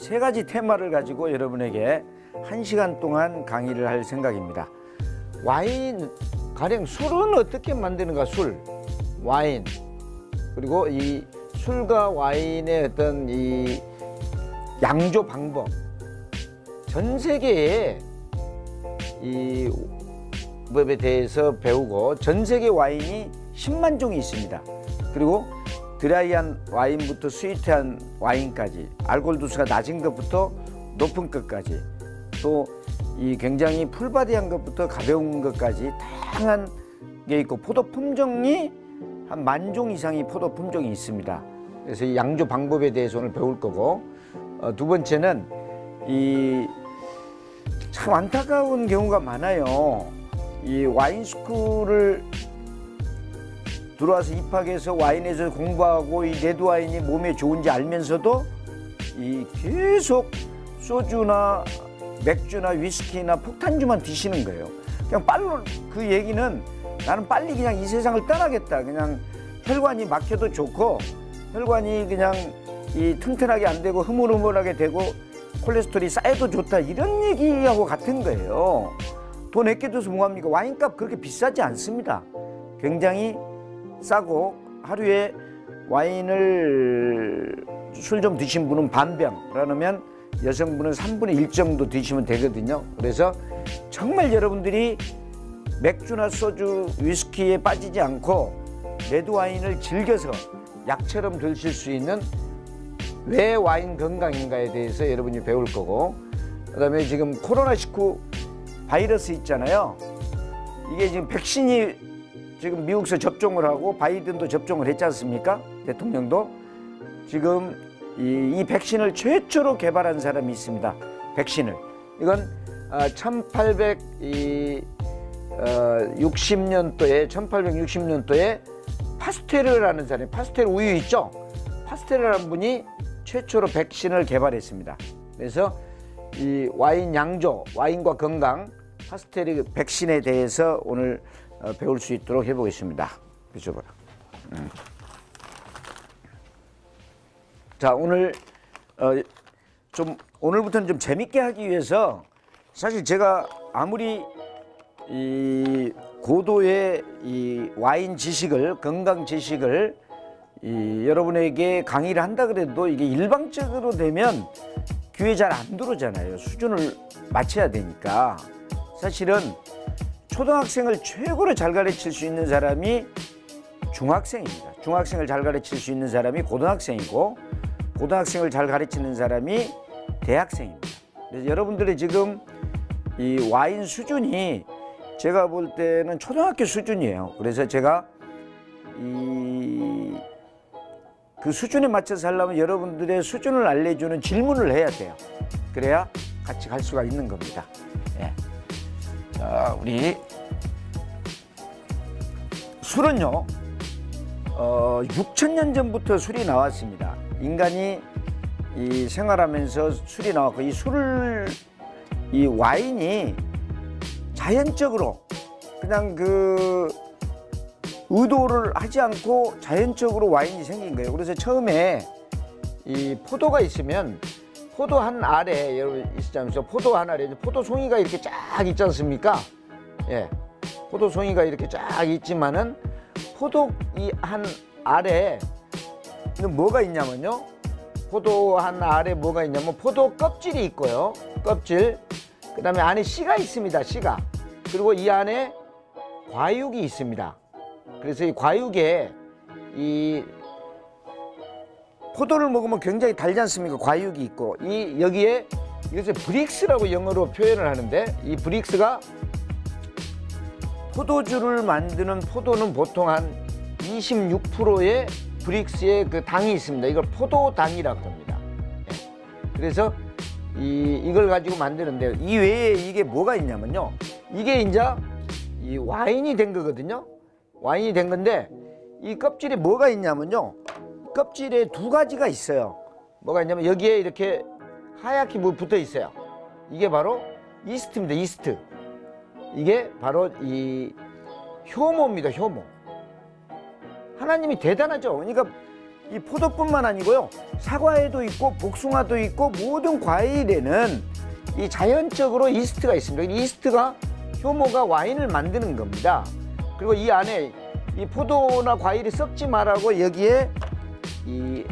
세 가지 테마를 가지고 여러분에게 1시간 동안 강의를 할 생각입니다. 와인, 가령 술은 어떻게 만드는가, 술, 와인, 그리고 이 술과 와인의 어떤 이 양조 방법, 전 세계에 이 법에 대해서 배우고, 전 세계 와인이 10만 종이 있습니다. 그리고 드라이한 와인부터 스위트한 와인까지, 알코올 도수가 낮은 것부터 높은 것까지, 또 이 굉장히 풀바디한 것부터 가벼운 것까지 다양한 게 있고, 포도 품종이 한 10,000종 이상의 포도 품종이 있습니다. 그래서 이 양조 방법에 대해서 오늘 배울 거고, 두 번째는 이 참 안타까운 경우가 많아요. 이 와인 스쿨을 들어와서 입학해서 와인에서 공부하고 이 레드 와인이 몸에 좋은지 알면서도 이 계속 소주나 맥주나 위스키나 폭탄주만 드시는 거예요. 그냥 빨로, 그 얘기는 나는 빨리 그냥 이 세상을 떠나겠다. 그냥 혈관이 막혀도 좋고, 혈관이 그냥 이 튼튼하게 안 되고 흐물흐물하게 되고 콜레스테롤이 쌓여도 좋다, 이런 얘기하고 같은 거예요. 돈 아껴둬서 뭐합니까? 와인값 그렇게 비싸지 않습니다. 굉장히 싸고, 하루에 와인을 술 좀 드신 분은 반병, 그러면 여성분은 3분의 1 정도 드시면 되거든요. 그래서 정말 여러분들이 맥주나 소주, 위스키에 빠지지 않고 레드 와인을 즐겨서 약처럼 드실 수 있는 왜 와인 건강인가에 대해서 여러분이 배울 거고, 그다음에 지금 코로나19 바이러스 있잖아요. 이게 지금 백신이 지금 미국에서 접종을 하고 바이든도 접종을 했지 않습니까? 대통령도. 지금 이 백신을 최초로 개발한 사람이 있습니다. 백신을. 이건 1860년도에 파스테르라는 사람이, 파스테르 우유 있죠? 파스테르라는 분이 최초로 백신을 개발했습니다. 그래서 이 와인 양조, 와인과 건강, 파스테르 백신에 대해서 오늘 배울 수 있도록 해보겠습니다. 비춰봐라. 자, 오늘 오늘부터는 좀 재밌게 하기 위해서, 사실 제가 아무리 이 고도의 이 와인 지식을, 건강 지식을 여러분에게 강의를 한다 그래도 이게 일방적으로 되면 귀에 잘 안 들어오잖아요. 수준을 맞춰야 되니까. 사실은 초등학생을 최고로 잘 가르칠 수 있는 사람이 중학생입니다. 중학생을 잘 가르칠 수 있는 사람이 고등학생이고, 고등학생을 잘 가르치는 사람이 대학생입니다. 그래서 여러분들의 지금 이 와인 수준이 제가 볼 때는 초등학교 수준이에요. 그래서 제가 그 수준에 맞춰서 하려면 여러분들의 수준을 알려주는 질문을 해야 돼요. 그래야 같이 갈 수가 있는 겁니다. 예. 자, 우리 술은요, 6,000년 전부터 술이 나왔습니다. 인간이 이 생활하면서 술이 나왔고, 이 와인이 자연적으로 그냥 그 의도를 하지 않고 자연적으로 와인이 생긴 거예요. 그래서 처음에 이 포도가 있으면, 포도 한 알에, 여러분 있지 않습니까? 포도 한 알에 포도 송이가 이렇게 쫙 있지 않습니까? 예, 포도 송이가 이렇게 쫙 있지만은 포도 이 한 알에 뭐가 있냐면요, 포도 한 알에 뭐가 있냐면 포도 껍질이 있고요, 껍질. 그 다음에 안에 씨가 있습니다, 씨가. 그리고 이 안에 과육이 있습니다. 그래서 이 과육에 이 포도를 먹으면 굉장히 달지 않습니까? 과육이 있고, 여기에 이것을 브릭스라고 영어로 표현을 하는데, 이 브릭스가 포도주를 만드는, 포도는 보통 한 26%의 브릭스의 그 당이 있습니다. 이걸 포도당이라고 합니다. 그래서 이걸 가지고 만드는데, 이 외에 이게 뭐가 있냐면요, 이게 이제 이 와인이 된 거거든요. 와인이 된 건데, 이 껍질에 뭐가 있냐면요, 껍질에 두 가지가 있어요. 뭐가 있냐면 여기에 이렇게 하얗게 뭐 붙어 있어요. 이게 바로 이스트입니다. 이스트. 이게 바로 이 효모입니다. 효모. 하나님이 대단하죠. 그러니까 이 포도뿐만 아니고요. 사과에도 있고 복숭아도 있고 모든 과일에는 이 자연적으로 이스트가 있습니다. 이 이스트가 효모가 와인을 만드는 겁니다. 그리고 이 안에 이 포도나 과일이 썩지 말라고 여기에 이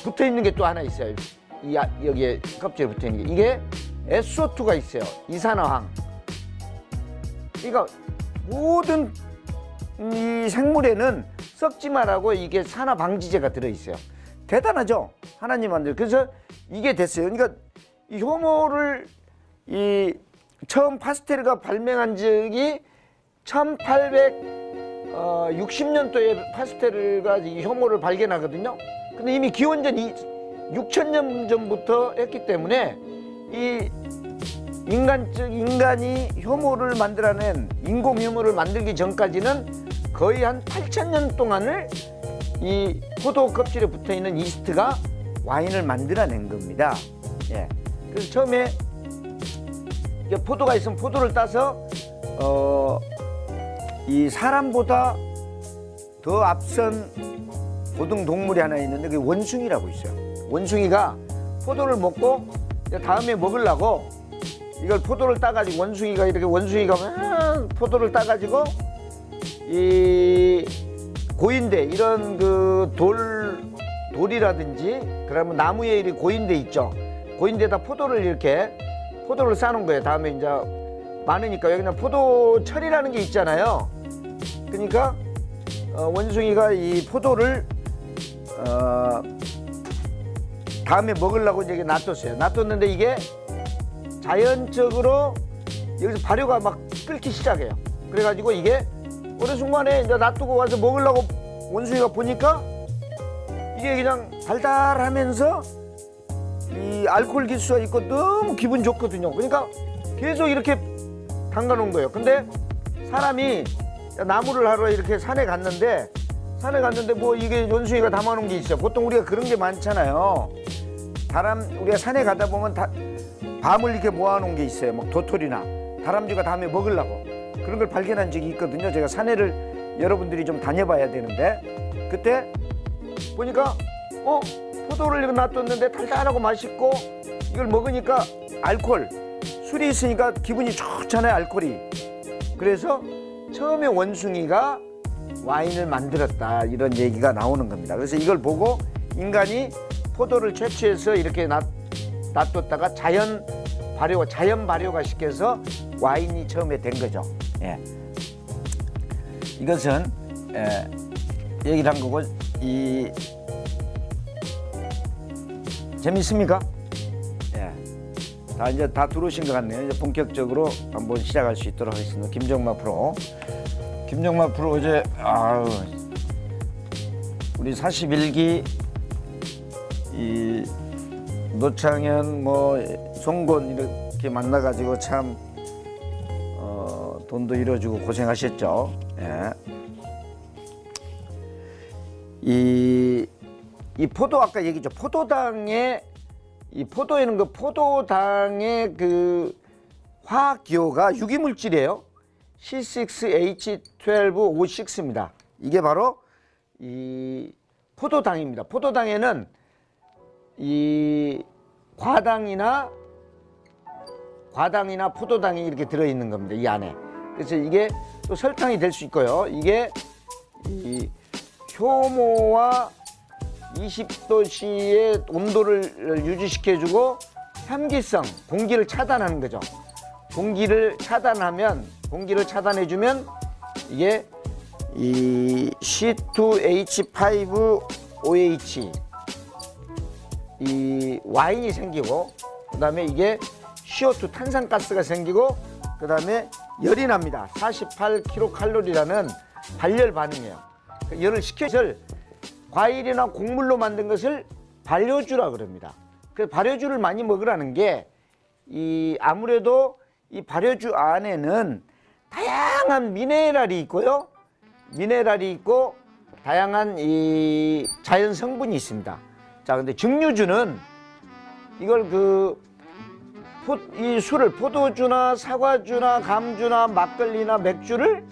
붙어 있는 게 또 하나 있어요. 여기에 껍질에 붙어 있는 게 이게 SO2가 있어요. 이산화황. 그러니까 모든 이 생물에는 썩지 말라고 이게 산화 방지제가 들어 있어요. 대단하죠? 하나님 만들. 그래서 이게 됐어요. 그러니까 이 효모를 처음 파스텔가 발명한 적이 1860년도에 파스텔가 이 효모를 발견하거든요. 근데 이미 기원전 6000년 전부터 했기 때문에 이 인간이 효모를 만들어낸 인공 효모를 만들기 전까지는 거의 한 8000년 동안을 이 포도 껍질에 붙어 있는 이스트가 와인을 만들어낸 겁니다. 예. 그래서 처음에 포도가 있으면 포도를 따서 이 사람보다 더 앞선 고등 동물이 하나 있는데 그게 원숭이라고 있어요. 원숭이가 포도를 먹고 다음에 먹으려고 이걸 포도를 따가지고 원숭이가 포도를 따가지고 이 고인대 이런 그 돌이라든지 그러면 나무에 이렇게 고인대 있죠. 고인대에다 포도를 싸놓은 거예요. 다음에 이제 많으니까 여기 그냥 포도철이라는 게 있잖아요. 그러니까 원숭이가 이 포도를 다음에 먹으려고 이제 놔뒀어요. 놔뒀는데 이게 자연적으로 여기서 발효가 막 끓기 시작해요. 그래가지고 이게 어느 순간에 이제 놔두고 와서 먹으려고 원숭이가 보니까 이게 그냥 달달하면서 이 알코올 기수가 있고 너무 기분 좋거든요. 그러니까 계속 이렇게 담가 놓은 거예요. 근데 사람이 나무를 하러 이렇게 산에 갔는데 뭐 이게 원숭이가 담아 놓은 게 있어요. 보통 우리가 그런 게 많잖아요. 우리가 산에 가다 보면 밤을 이렇게 모아 놓은 게 있어요. 막 도토리나 다람쥐가 다음에 먹으려고 그런 걸 발견한 적이 있거든요. 제가 산에를 여러분들이 좀 다녀봐야 되는데 그때 보니까 포도를 이렇게 놔뒀는데 달달하고 맛있고 이걸 먹으니까 술이 있으니까 기분이 좋잖아요. 알코올이. 그래서 처음에 원숭이가 와인을 만들었다 이런 얘기가 나오는 겁니다. 그래서 이걸 보고 인간이 포도를 채취해서 이렇게 놔뒀다가 자연 발효가 시켜서 와인이 처음에 된 거죠. 예. 이것은 얘기를 한 거고 재밌습니까? 예. 이제 다 들어오신 것 같네요. 이제 본격적으로 한번 시작할 수 있도록 하겠습니다. 김정마 프로 어제 우리 41기 이 노창현 송곤 이렇게 만나가지고 참 돈도 잃어주고 고생하셨죠. 예. 이 포도 아까 얘기죠. 포도당의 포도당의 그 화학 기호가 유기물질이에요. C6H12O6입니다. 이게 바로 이 포도당입니다. 포도당에는 이 과당이나 포도당이 이렇게 들어있는 겁니다. 이 안에. 그래서 이게 또 설탕이 될 수 있고요. 이게 이 효모와 20도씨의 온도를 유지시켜주고 향기성, 공기를 차단하는 거죠. 공기를 차단해주면 이게 이 C2H5OH 이 와인이 생기고 그 다음에 이게 CO2 탄산가스가 생기고 그 다음에 열이 납니다. 48kcal라는 발열 반응이에요. 열을 식혀서 과일이나 곡물로 만든 것을 발효주라 그럽니다. 그래서 발효주를 많이 먹으라는 게 아무래도 이 발효주 안에는 다양한 미네랄이 있고요. 다양한 이 자연 성분이 있습니다. 자, 근데 증류주는 이걸 이 술을 포도주나 사과주나 감주나 막걸리나 맥주를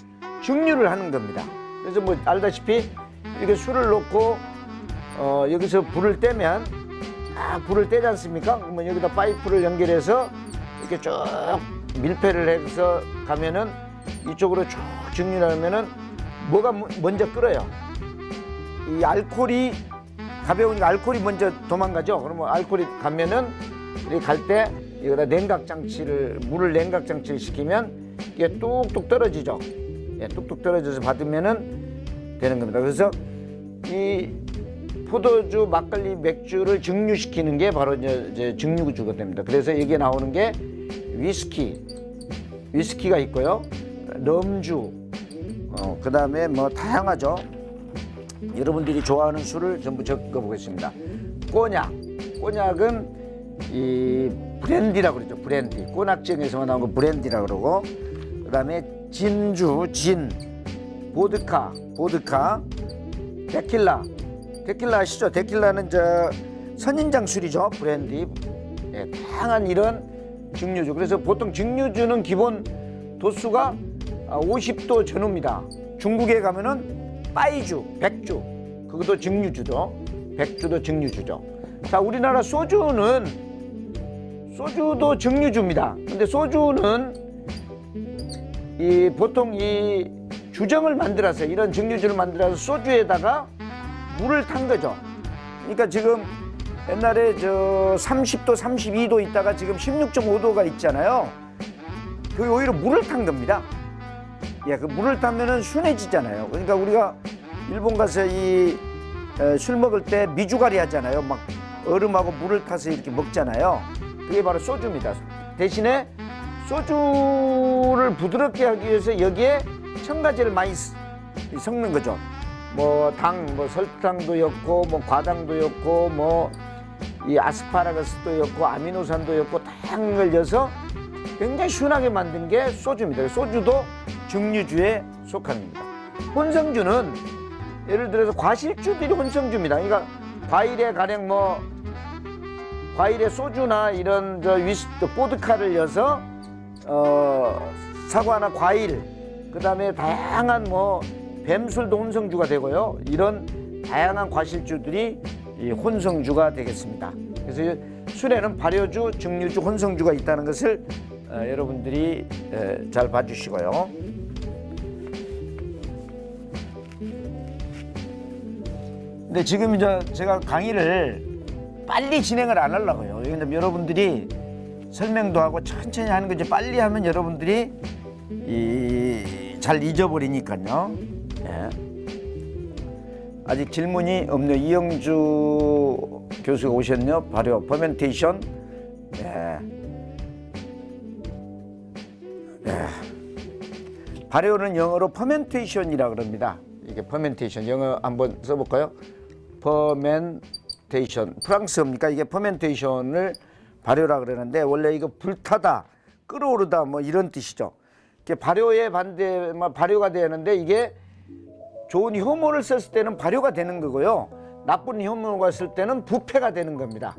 증류를 하는 겁니다. 그래서 뭐 알다시피 이렇게 술을 넣고 여기서 불을 떼면 불을 떼지 않습니까? 그러면 여기다 파이프를 연결해서 이렇게 쭉 밀폐를 해서 가면은 이쪽으로 쭉 증류를 하면은 뭐가 먼저 끓어요. 이 알코올이 가벼우니까 알코올이 먼저 도망가죠. 그러면 알코올이 가면은 이렇게 갈 때 여기다 냉각 장치를 물을 냉각 장치를 시키면 이게 뚝뚝 떨어지죠. 예, 뚝뚝 떨어져서 받으면은 되는 겁니다. 그래서 이 포도주, 막걸리, 맥주를 증류시키는 게 바로 이제 증류주가 됩니다. 그래서 여기에 나오는 게 위스키가 있고요, 럼주, 그 다음에 뭐 다양하죠. 여러분들이 좋아하는 술을 전부 적어 보겠습니다. 꼬냑은 이 브랜디라고 그러죠. 브랜디. 꼬냑지역에서만 나온 거 브랜디라고 그러고, 그 다음에 진주, 보드카, 데킬라 아시죠? 데킬라는 선인장 술이죠. 브랜디. 예, 다양한 이런 증류주. 그래서 보통 증류주는 기본 도수가 50도 전후입니다. 중국에 가면은 빠이주, 백주, 그것도 증류주죠. 백주도 증류주죠. 자, 우리나라 소주도 증류주입니다. 근데 소주는 보통 이 주정을 만들어서, 이런 증류주를 만들어서 소주에다가 물을 탄 거죠. 그러니까 지금 옛날에 30도, 32도 있다가 지금 16.5도가 있잖아요. 그게 오히려 물을 탄 겁니다. 예, 그 물을 타면은 순해지잖아요. 그러니까 우리가 일본 가서 술 먹을 때 미주가리 하잖아요. 막 얼음하고 물을 타서 이렇게 먹잖아요. 그게 바로 소주입니다. 대신에 소주를 부드럽게 하기 위해서 여기에 첨가제를 많이 섞는 거죠. 뭐 설탕도 였고, 뭐 과당도 였고, 뭐 이 아스파라거스도 였고, 아미노산도 였고, 다양한 걸 넣어서 굉장히 시원하게 만든 게 소주입니다. 소주도 증류주에 속하는 겁니다. 혼성주는 예를 들어서 과실주들이 혼성주입니다. 그러니까 과일에 가령 과일에 소주나 이런 보드카를 넣어서 사과나 과일, 그 다음에 다양한 뱀술도 혼성주가 되고요. 이런 다양한 과실주들이 이 혼성주가 되겠습니다. 그래서 술에는 발효주, 증류주, 혼성주가 있다는 것을 여러분들이 잘 봐주시고요. 근데 지금 이제 제가 강의를 빨리 진행을 안 하려고요. 왜냐면 여러분들이 설명도 하고 천천히 하는 거지, 빨리 하면 여러분들이 잘 잊어버리니까요. 예. 아직 질문이 없네요. 이영주 교수가 오셨네요. 발효, 퍼멘테이션. 예. 예. 발효는 영어로 퍼멘테이션이라고 그럽니다. 이게 퍼멘테이션, 영어 한번 써볼까요? 퍼멘테이션. 프랑스어입니까? 이게 퍼멘테이션을 발효라고 그러는데, 원래 이거 불타다, 끓어오르다 이런 뜻이죠. 이게 발효의 발효가 되는데, 이게 좋은 효모를 썼을 때는 발효가 되는 거고요. 나쁜 효모가 쓸 때는 부패가 되는 겁니다.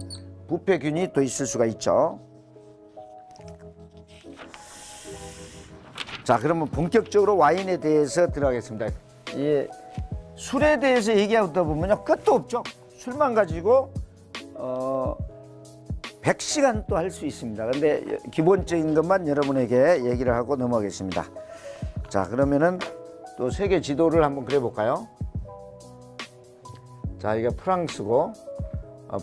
부패균이 또 있을 수가 있죠. 자, 그러면 본격적으로 와인에 대해서 들어가겠습니다. 이 술에 대해서 얘기하다 보면요, 끝도 없죠. 술만 가지고 100시간 또 할 수 있습니다. 근데 기본적인 것만 여러분에게 얘기를 하고 넘어가겠습니다. 자, 그러면은 또 세계 지도를 한번 그려볼까요? 자, 이게 프랑스고,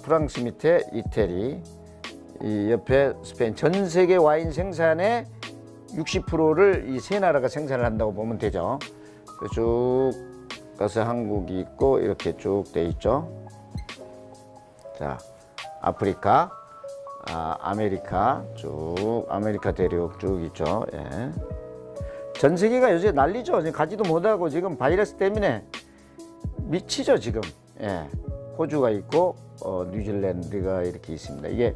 프랑스 밑에 이태리, 이 옆에 스페인. 전 세계 와인 생산의 60%를 이 세 나라가 생산을 한다고 보면 되죠. 쭉 가서 한국이 있고, 이렇게 쭉 돼 있죠. 자, 아프리카, 아메리카, 쭉 아메리카 대륙 쭉 있죠. 예. 전 세계가 요새 난리죠. 가지도 못하고 지금 바이러스 때문에 미치죠 지금. 예. 호주가 있고 뉴질랜드가 이렇게 있습니다. 이게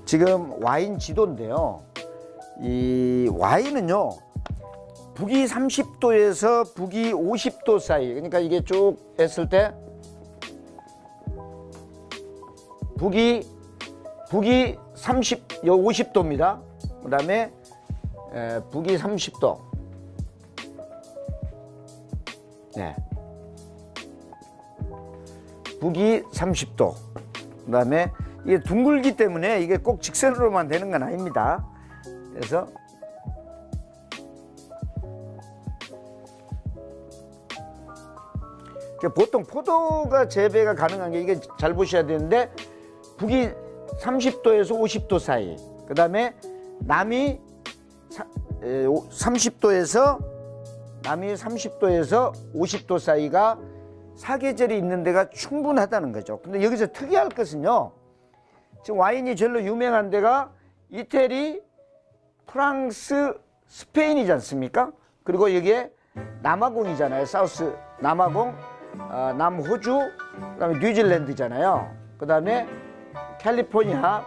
지금 와인 지도인데요. 이 와인은요, 북위 30도에서 북위 50도 사이. 그러니까 이게 쭉 했을 때 북위 50도입니다. 그 다음에 북위 30도. 네. 북위 30도. 그다음에 이게 둥글기 때문에 이게 꼭 직선으로만 되는 건 아닙니다. 그래서 보통 포도가 재배가 가능한 게 이게 잘 보셔야 되는데 북위 30도에서 50도 사이, 그 다음에 남이 30도에서 50도 사이가 사계절이 있는 데가 충분하다는 거죠. 근데 여기서 특이할 것은요, 지금 와인이 제일로 유명한 데가 이태리, 프랑스, 스페인이지 않습니까? 그리고 여기에 남아공이잖아요. 사우스 남아공, 남호주, 그다음에 뉴질랜드잖아요. 그다음에 캘리포니아,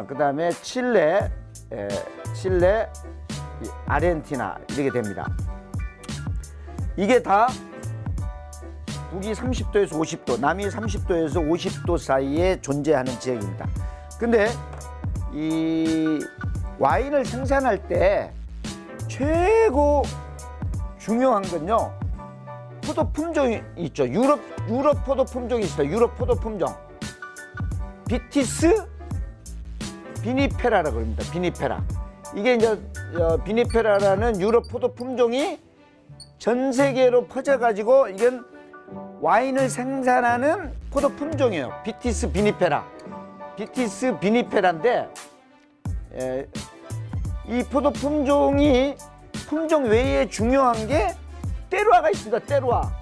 그다음에 칠레, 아르헨티나 이렇게 됩니다. 이게 다 북위 30도에서 50도, 남위 30도에서 50도 사이에 존재하는 지역입니다. 근데 이 와인을 생산할 때 최고 중요한 건요, 포도 품종이 있죠. 유럽 포도 품종이 있어요. 유럽 포도 품종. 비티스 비니페라라고 합니다. 비니페라. 이게 이제 비니페라라는 유럽 포도 품종이 전 세계로 퍼져가지고 이건 와인을 생산하는 포도 품종이에요. 비티스 비니페라. 비티스 비니페라인데 이 포도 품종이 품종 외에 중요한 게 테루아가 있습니다. 테루아.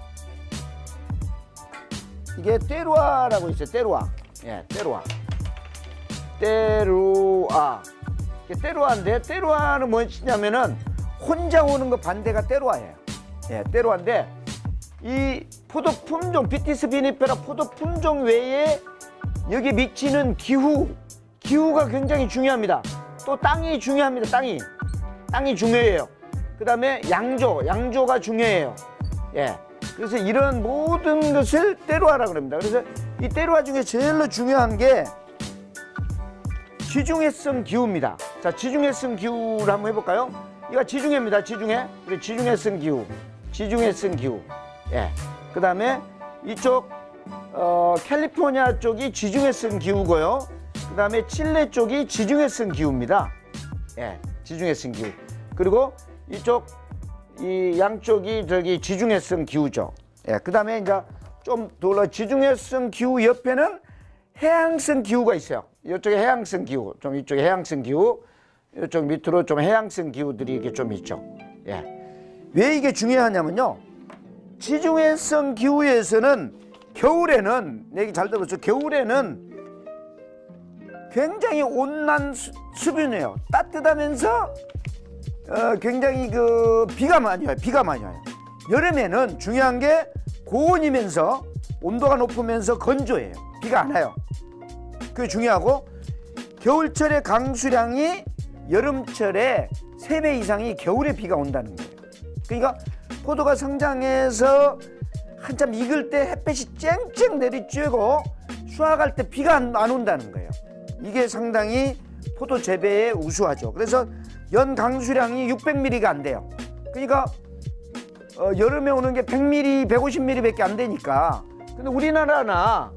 이게 테루아라고 있어요. 테루아. 예, 테루아. 테루아인데 테루아는 뭐냐면은 혼자 오는 거 반대가 테루아예요. 예, 테루아인데 이 포도 품종 비티스 비니페라 포도 품종 외에 여기 미치는 기후가 굉장히 중요합니다. 또 땅이 중요합니다. 땅이 중요해요. 그 다음에 양조가 중요해요. 예. 그래서 이런 모든 것을 테루아라고 합니다. 그래서 이 테루아 중에 제일로 중요한 게 지중해성 기후입니다. 자, 지중해성 기후를 한번 해볼까요? 이거 지중해입니다. 지중해. 그리고 지중해성 기후. 예. 그 다음에 이쪽 캘리포니아 쪽이 지중해성 기후고요. 그 다음에 칠레 쪽이 지중해성 기후입니다. 예, 지중해성 기후. 그리고 이쪽 이 양쪽이 저기 지중해성 기후죠. 예, 그 다음에 이제 좀 돌아 지중해성 기후 옆에는 해양성 기후가 있어요. 이쪽에 해양성 기후, 좀 이쪽에 해양성 기후, 이쪽 밑으로 좀 해양성 기후들이 이렇게 좀 있죠. 예, 왜 이게 중요하냐면요, 지중해성 기후에서는 겨울에는, 얘기 잘 들었죠? 겨울에는 굉장히 온난 수변이에요. 따뜻하면서 굉장히 비가 많이 와요. 여름에는 중요한 게 고온이면서 온도가 높으면서 건조해요. 비가 안 와요. 그게 중요하고, 겨울철의 강수량이 여름철에 3배 이상이 겨울에 비가 온다는 거예요. 그러니까 포도가 성장해서 한참 익을 때 햇볕이 쨍쨍 내리쬐고 수확할 때 비가 안 온다는 거예요. 이게 상당히 포도 재배에 우수하죠. 그래서 연 강수량이 600mm가 안 돼요. 그러니까 여름에 오는 게 100mm, 150mm 밖에 안 되니까. 근데 우리나라나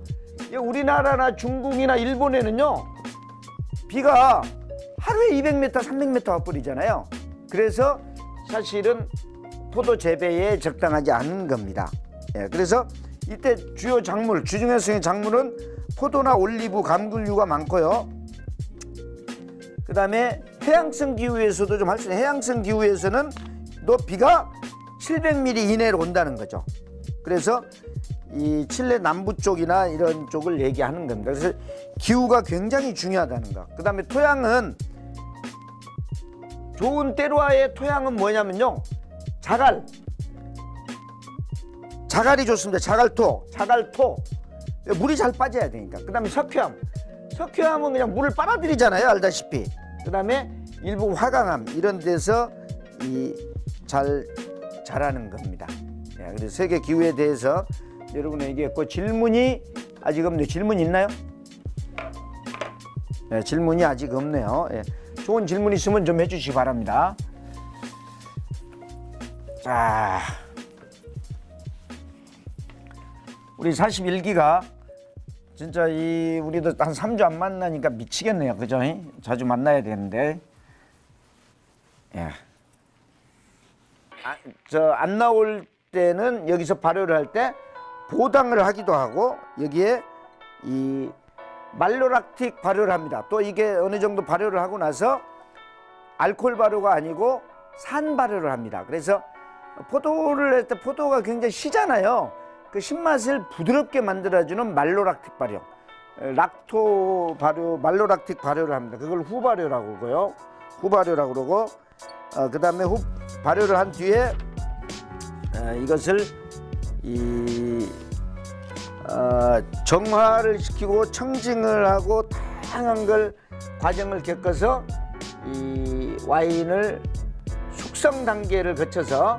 중국이나 일본에는요, 비가 하루에 200m, 300m 와버리잖아요. 그래서 사실은 포도 재배에 적당하지 않은 겁니다. 예, 그래서 이때 주요 작물, 지중해성의 작물은 포도나 올리브, 감귤류가 많고요. 그 다음에 해양성 기후에서도 좀 할 수 있는, 해양성 기후에서는 또 비가 700mm 이내로 온다는 거죠. 그래서 이 칠레 남부 쪽이나 이런 쪽을 얘기하는 겁니다. 그래서 기후가 굉장히 중요하다는 거. 그 다음에 토양은, 좋은 테루아의 토양은 뭐냐면요, 자갈이 좋습니다. 자갈토. 물이 잘 빠져야 되니까. 그 다음에 석회암은 그냥 물을 빨아들이잖아요, 알다시피. 그 다음에 일부 화강암, 이런 데서 잘 자라는 겁니다. 예, 그래서 세계 기후에 대해서 여러분에게 질문이 아직 없네요. 질문 있나요? 예, 질문이 아직 없네요. 예, 좋은 질문 있으면 좀 해주시기 바랍니다. 자, 우리 41기가 진짜 우리도 한 3주 안 만나니까 미치겠네요. 그죠? 자주 만나야 되는데. 예. 안 나올 때는 여기서 발효를 할 때 보당을 하기도 하고 여기에 이 말로락틱 발효를 합니다. 또 이게 어느 정도 발효를 하고 나서 알코올 발효가 아니고 산 발효를 합니다. 그래서 포도를 할 때 포도가 굉장히 시잖아요. 그 신맛을 부드럽게 만들어주는 말로락틱 발효, 락토 발효, 말로락틱 발효를 합니다. 그걸 후발효라고 그러고요. 후발효라고 그러고 그 다음에 발효를 한 뒤에 이것을 정화를 시키고 청증을 하고 다양한 걸 과정을 겪어서 이 와인을 숙성 단계를 거쳐서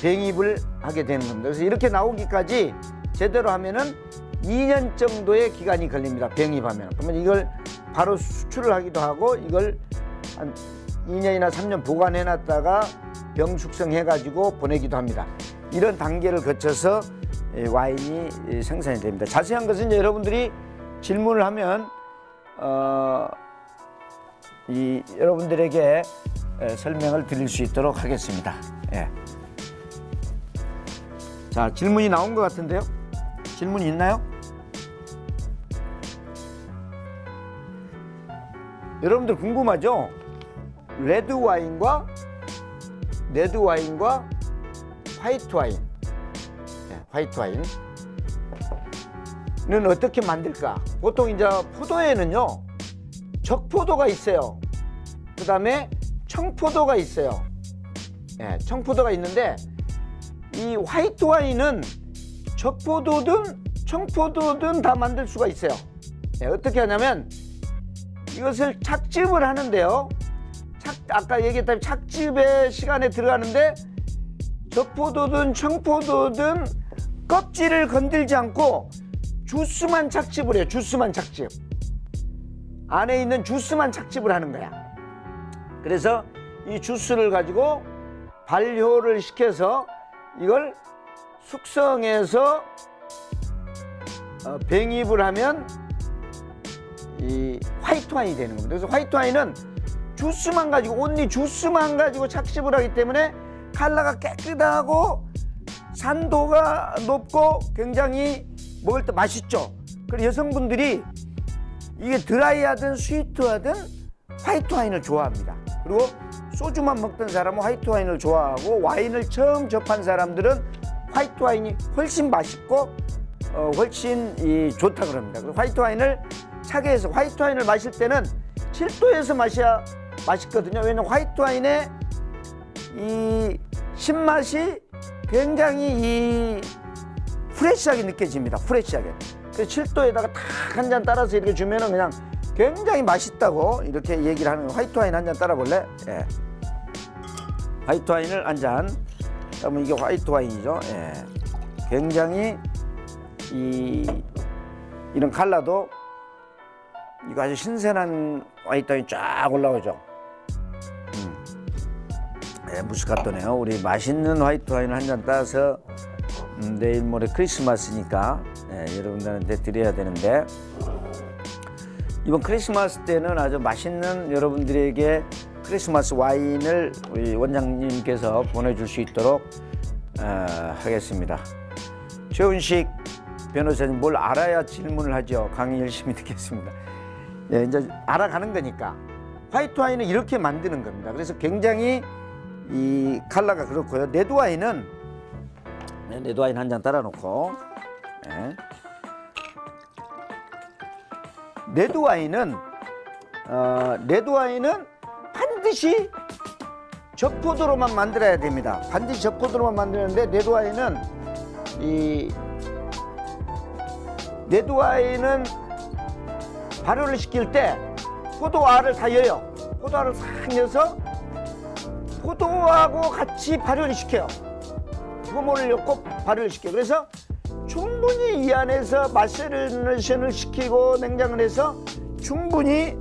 병입을 하게 되는 겁니다. 그래서 이렇게 나오기까지 제대로 하면은 2년 정도의 기간이 걸립니다. 병입하면. 그러면 이걸 바로 수출을 하기도 하고 이걸 한 2년이나 3년 보관해 놨다가 병 숙성해 가지고 보내기도 합니다. 이런 단계를 거쳐서 와인이 생산이 됩니다. 자세한 것은 이제 여러분들이 질문을 하면 여러분들에게 설명을 드릴 수 있도록 하겠습니다. 예. 자, 질문이 나온 것 같은데요? 질문이 있나요? 여러분들 궁금하죠? 레드 와인과 화이트 와인, 화이트 와인은 어떻게 만들까? 보통 이제 포도에는요 적포도가 있어요. 그 다음에 청포도가 있어요. 청포도가 있는데 이 화이트 와인은 적포도든 청포도든 다 만들 수가 있어요. 어떻게 하냐면 이것을 착즙을 하는데요. 아까 얘기했다시피 착즙의 시간에 들어가는데 적포도든 청포도든 껍질을 건들지 않고 주스만 착즙을 해요. 주스만 착즙. 안에 있는 주스만 착즙을 하는 거야. 그래서 이 주스를 가지고 발효를 시켜서 이걸 숙성해서 병입을 하면 이 화이트 와인이 되는 겁니다. 그래서 화이트 와인은 주스만 가지고 온리 주스만 가지고 착즙을 하기 때문에 컬러가 깨끗하고 산도가 높고 굉장히 먹을 때 맛있죠. 그리고 여성분들이 이게 드라이하든 스위트하든 화이트 와인을 좋아합니다. 그리고 소주만 먹던 사람은 화이트 와인을 좋아하고 와인을 처음 접한 사람들은 화이트 와인이 훨씬 맛있고 훨씬 좋다 그럽니다. 화이트 와인을 차게 해서 화이트 와인을 마실 때는 7도에서 마셔야 맛있거든요. 왜냐면 화이트 와인의 이 신맛이 굉장히 프레시하게 느껴집니다. 프레시하게. 그래서 7도에다가 탁 한 잔 따라서 이렇게 주면은 그냥 굉장히 맛있다고 이렇게 얘기를 하는 거예요. 화이트 와인 한 잔 따라 볼래? 예. 화이트 와인을 한 잔. 그러면 이게 화이트 와인이죠. 예. 굉장히 이런 컬러도 이거 아주 신선한 화이트 와인 쫙 올라오죠. 네, 무스카토네요. 우리 맛있는 화이트 와인을 한 잔 따서 내일 모레 크리스마스니까 여러분들한테 드려야 되는데 이번 크리스마스 때는 아주 맛있는 여러분들에게 크리스마스 와인을 우리 원장님께서 보내줄 수 있도록 하겠습니다. 최훈식 변호사님 뭘 알아야 질문을 하죠. 강의 열심히 듣겠습니다. 예, 이제 알아가는 거니까 화이트 와인은 이렇게 만드는 겁니다. 그래서 굉장히 이 컬러가 그렇고요. 레드 와인은 레드 와인 한 잔 따라 놓고 레드 와인은 반드시 적포도로만 만들어야 됩니다. 반드시 적포도로만 만드는데 레드 와인은 발효를 시킬 때 포도알을 다 여요. 포도알을 싹 여서 포도하고 같이 발효를 시켜요. 효모를 넣고 발효를 시켜요. 그래서 충분히 이 안에서 마세레이션을 시키고 냉장을 해서 충분히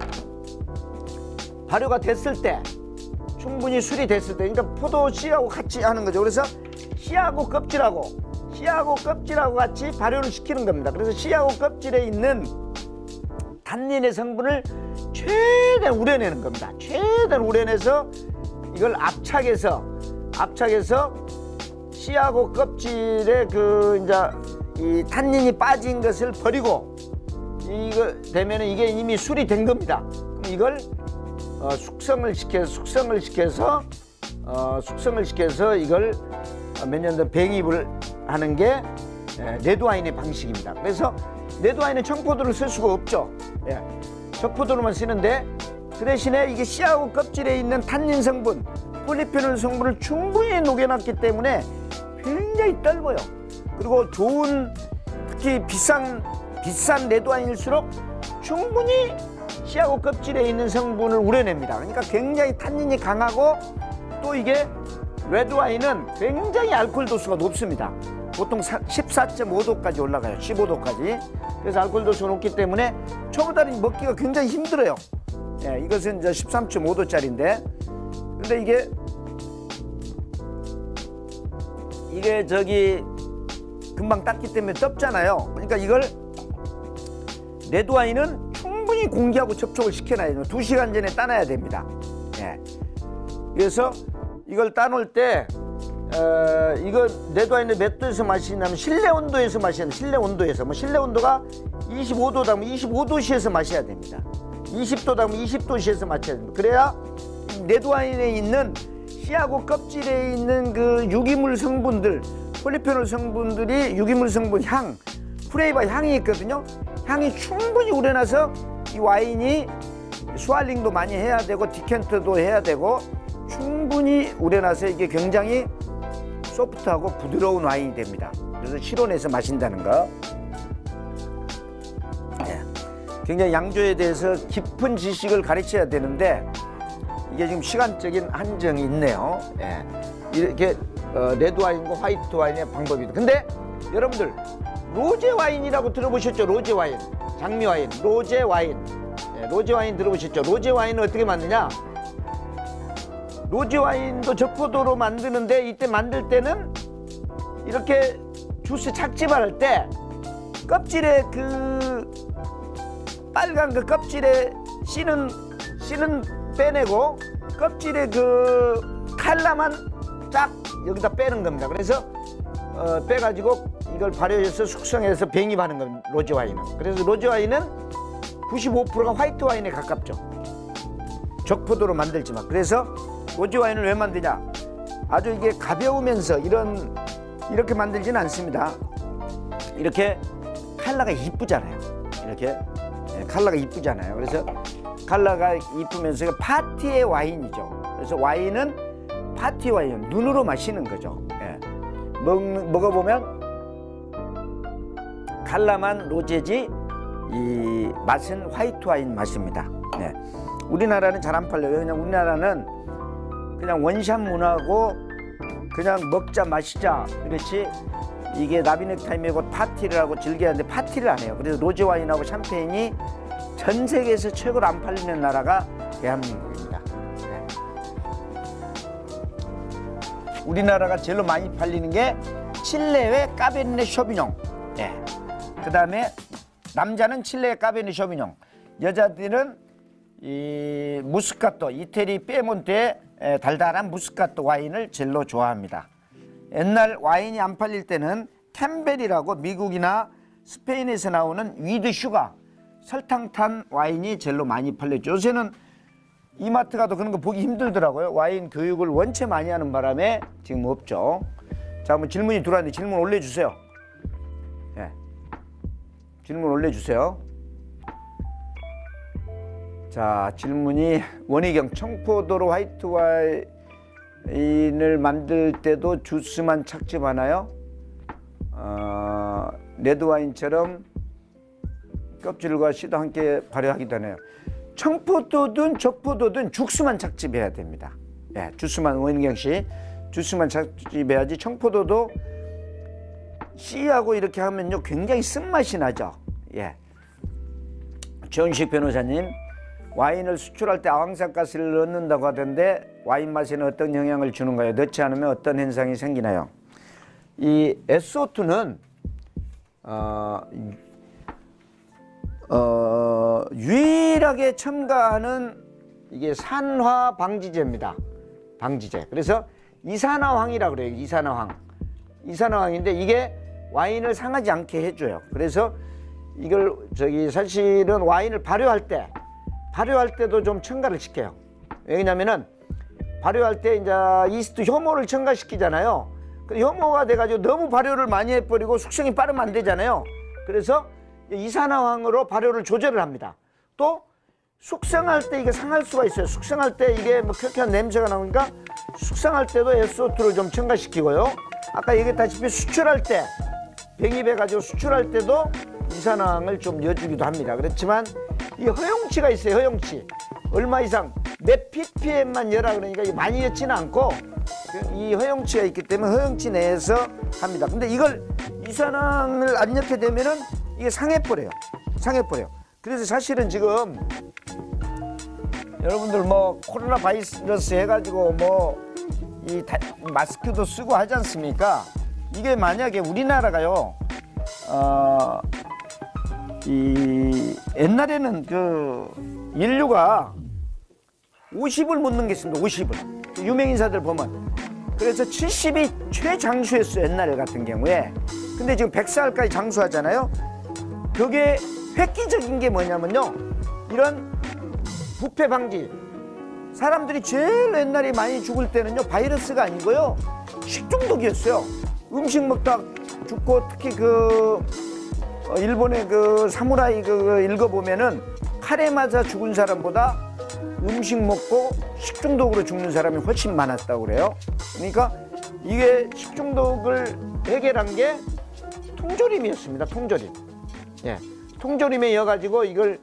발효가 됐을 때 충분히 술이 됐을 때, 그러니까 포도 씨하고 같이 하는 거죠. 그래서 씨하고 껍질하고 같이 발효를 시키는 겁니다. 그래서 씨하고 껍질에 있는 탄닌의 성분을 최대한 우려내는 겁니다. 최대한 우려내서 이걸 압착해서 씨하고 껍질에 이 탄닌이 빠진 것을 버리고, 이거 되면은 이게 이미 술이 된 겁니다. 그럼 이걸 숙성을 시켜서 이걸 몇 년 더 병입을 하는 게 레드와인의 방식입니다. 그래서 레드와인은 청포도를 쓸 수가 없죠. 예. 적포도로만 쓰는데, 그 대신에 이게 씨하고 껍질에 있는 탄닌 성분, 폴리페놀 성분을 충분히 녹여놨기 때문에 굉장히 떫어요. 그리고 특히 비싼 레드와인일수록 충분히 씨하고 껍질에 있는 성분을 우려냅니다. 그러니까 굉장히 탄닌이 강하고, 또 이게 레드와인은 굉장히 알코올 도수가 높습니다. 보통 14.5도까지 올라가요. 15도까지. 그래서 알코올 도수가 높기 때문에 초보다는 먹기가 굉장히 힘들어요. 예, 이것은 이제 13.5도짜리인데, 근데 이게 금방 땄기 때문에 떴잖아요. 그러니까 이걸 레드와인은 충분히 공기하고 접촉을 시켜놔야 돼요. 2시간 전에 따놔야 됩니다. 예. 그래서 이걸 따놓을 때 이거 레드와인을 몇 도에서 마시냐면 실내 온도에서 마셔야 돼요. 실내 온도에서. 실내 온도가 25도다 면 25도씨에서 마셔야 됩니다. 20도다 면 20도씨에서 마셔야 됩니다. 그래야 레드와인에 있는 씨하고 껍질에 있는 그 유기물 성분들, 폴리페놀 성분들이 유기물 성분 프레이버 향이 있거든요. 향이 충분히 우러나서 이 와인이 스왈링도 많이 해야 되고 디켄터도 해야 되고 충분히 우러나서 이게 굉장히 소프트하고 부드러운 와인이 됩니다. 그래서 실온에서 마신다는 거. 굉장히 양조에 대해서 깊은 지식을 가르쳐야 되는데 이게 지금 시간적인 한정이 있네요. 이렇게 레드와인과 화이트와인의 방법이다. 근데 여러분들 로제와인이라고 들어보셨죠? 로제와인, 장미와인, 로제와인. 로제와인 들어보셨죠? 로제와인은 어떻게 만드냐? 로제와인도 적포도로 만드는데, 이때 만들 때는 이렇게 주스 착즙할 때 껍질에 빨간 껍질에 씨는 빼내고 껍질에 칼라만 쫙 여기다 빼는 겁니다. 그래서 빼가지고 이걸 발효해서 숙성해서 병입하는 겁니다. 로제와인은. 그래서 로제와인은 95%가 화이트와인에 가깝죠. 적포도로 만들지만. 그래서 로제와인을 왜 만드냐? 아주 이게 가벼우면서 이렇게 만들지는 않습니다. 이렇게 컬러가 이쁘잖아요. 이렇게 컬러가 이쁘잖아요. 그래서 컬러가 이쁘면서 파티의 와인이죠. 그래서 와인은 파티 와인, 눈으로 마시는 거죠. 먹어보면 컬러만 로제지 이 맛은 화이트 와인 맛입니다. 우리나라는 잘 안 팔려요. 그냥 우리나라는 그냥 원샷 문화고 그냥 먹자 마시자 그렇지, 이게 나비넥타임이고 파티를 하고 즐겨야 하는데 파티를 안 해요. 그래서 로제 와인하고 샴페인이 전 세계에서 최고로 안 팔리는 나라가 대한민국입니다. 우리나라가 제일 많이 팔리는 게 칠레의 까베르네 쇼비뇽. 그 다음에 남자는 칠레의 까베르네 쇼비뇽, 여자들은 이 무스카토, 이태리 피에몬트의 달달한 무스카토 와인을 제일로 좋아합니다. 옛날 와인이 안 팔릴 때는 캠벨이라고 미국이나 스페인에서 나오는 위드 슈가, 설탕 탄 와인이 제일로 많이 팔렸죠. 요새는 이마트 가도 그런 거 보기 힘들더라고요. 와인 교육을 원체 많이 하는 바람에 지금 없죠. 자, 한번 질문이 들어왔는데 질문 올려주세요. 질문 올려주세요. 자, 질문이 원희경, 청포도로 화이트 와인을 만들 때도 주스만 착즙하나요? 레드와인처럼 껍질과 씨도 함께 발효하기도 하네요. 청포도든 적포도든 주스만 착즙해야 됩니다. 주스만, 원희경 씨, 주스만 착즙해야지. 청포도도 씨하고 이렇게 하면요 굉장히 쓴맛이 나죠. 최은식 변호사님, 와인을 수출할 때 아황산가스를 넣는다고 하던데 와인 맛에는 어떤 영향을 주는가요? 넣지 않으면 어떤 현상이 생기나요? 이 SO2는 유일하게 첨가하는 이게 산화 방지제입니다. 방지제. 그래서 이산화황이라고 그래요. 이산화황. 이산화황인데 이게 와인을 상하지 않게 해줘요. 그래서 이걸 사실은 와인을 발효할 때도 좀 첨가를 시켜요. 왜냐면은 발효할 때 이제 이스트 효모를 첨가시키잖아요. 그 효모가 돼가지고 너무 발효를 많이 해버리고 숙성이 빠르면 안 되잖아요. 그래서 이산화황으로 발효를 조절을 합니다. 또 숙성할 때 이게 상할 수가 있어요. 숙성할 때 이게 뭐 쾌쾌한 냄새가 나오니까 숙성할 때도 SO2를 좀 첨가시키고요. 아까 얘기했다시피 수출할 때 병입해가지고 수출할 때도 이산화황을 좀 넣어주기도 합니다. 그렇지만 이 허용치가 있어요. 허용치 얼마 이상 몇 ppm만 열라 그러니까 많이 넣지는 않고 이 허용치가 있기 때문에 허용치 내에서 합니다. 근데 이걸 이산화황을 안 넣게 되면은 이게 상해버려요. 그래서 사실은 지금 여러분들 뭐 코로나 바이러스 해가지고 뭐 이 마스크도 쓰고 하지 않습니까? 이게 만약에 우리나라가요, 이 옛날에는 그 인류가 50을 못 넘겼습니다. 50을 유명 인사들 보면. 그래서 70이 최장수였어요. 옛날 같은 경우에. 근데 지금 100살까지 장수하잖아요. 그게 획기적인 게 뭐냐면요, 이런 부패 방지. 사람들이 제일 옛날에 많이 죽을 때는요, 바이러스가 아니고요, 식중독이었어요. 음식 먹다 죽고, 특히 그 일본의 그 사무라이 그 읽어보면은 칼에 맞아 죽은 사람보다 음식 먹고 식중독으로 죽는 사람이 훨씬 많았다고 그래요. 그러니까 이게 식중독을 해결한 게 통조림이었습니다. 통조림. 예, 통조림에 이어가지고 이걸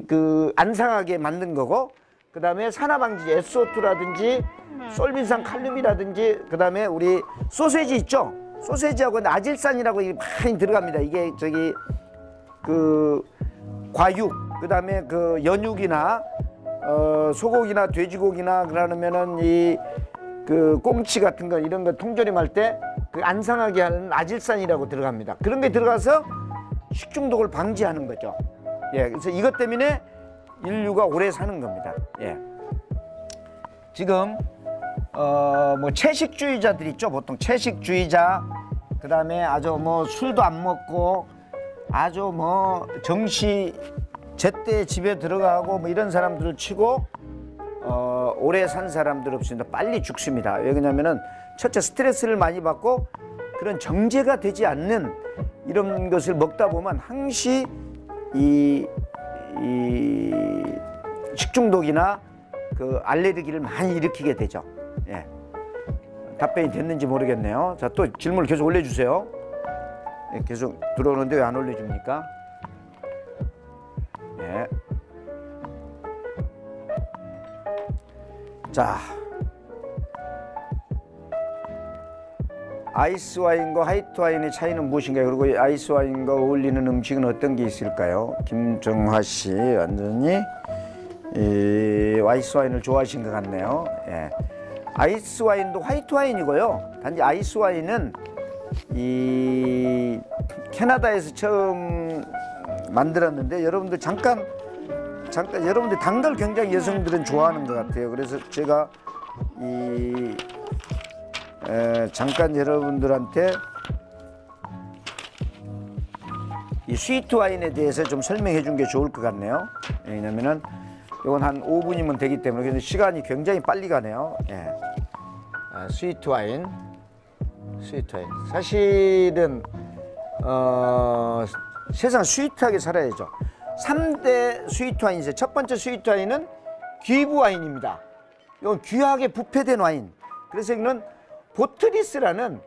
그 안 상하게 만든 거고, 그 다음에 산화방지 SO2라든지 솔빈산 칼륨이라든지, 그 다음에 우리 소세지 있죠. 소세지하고 아질산이라고 많이 들어갑니다. 이게 그 과육, 그 다음에 그 연육이나 소고기나 돼지고기나 그러면은 이 그 꽁치 같은 거 이런 거 통조림할 때 그 안 상하게 하는 아질산이라고 들어갑니다. 그런 게 들어가서 식중독을 방지하는 거죠. 예, 그래서 이것 때문에 인류가 오래 사는 겁니다. 예. 지금 뭐 채식주의자들 있죠. 보통 채식주의자, 그 다음에 아주 뭐 술도 안 먹고 아주 뭐 정시 제때 집에 들어가고 뭐 이런 사람들을 치고 오래 산 사람들 없습니다. 빨리 죽습니다. 왜냐면은 첫째 스트레스를 많이 받고 그런 정제가 되지 않는 이런 것을 먹다 보면 항시 이 식중독이나 그 알레르기를 많이 일으키게 되죠. 예. 답변이 됐는지 모르겠네요. 자, 또 질문을 계속 올려주세요. 예, 계속 들어오는데 왜 안 올려줍니까? 예. 자, 아이스 와인과 화이트 와인의 차이는 무엇인가요? 그리고 아이스 와인과 어울리는 음식은 어떤 게 있을까요? 김정화 씨 완전히 아이스 와인을 좋아하신 것 같네요. 예. 아이스 와인도 화이트 와인이고요. 단지 아이스 와인은 이 캐나다에서 처음 만들었는데, 여러분들 잠깐 여러분들 단 걸 굉장히 여성들은 좋아하는 것 같아요. 그래서 제가 잠깐 여러분들한테 이 스위트 와인에 대해서 좀 설명해 준 게 좋을 것 같네요. 왜냐면은 이건 한 5분이면 되기 때문에. 그래서 시간이 굉장히 빨리 가네요. 예. 스위트 와인. 사실은 세상 스위트하게 살아야죠. 3대 스위트 와인이 있어요. 첫 번째 스위트 와인은 귀부 와인입니다. 이건 귀하게 부패된 와인. 그래서 이거는 보트리스라는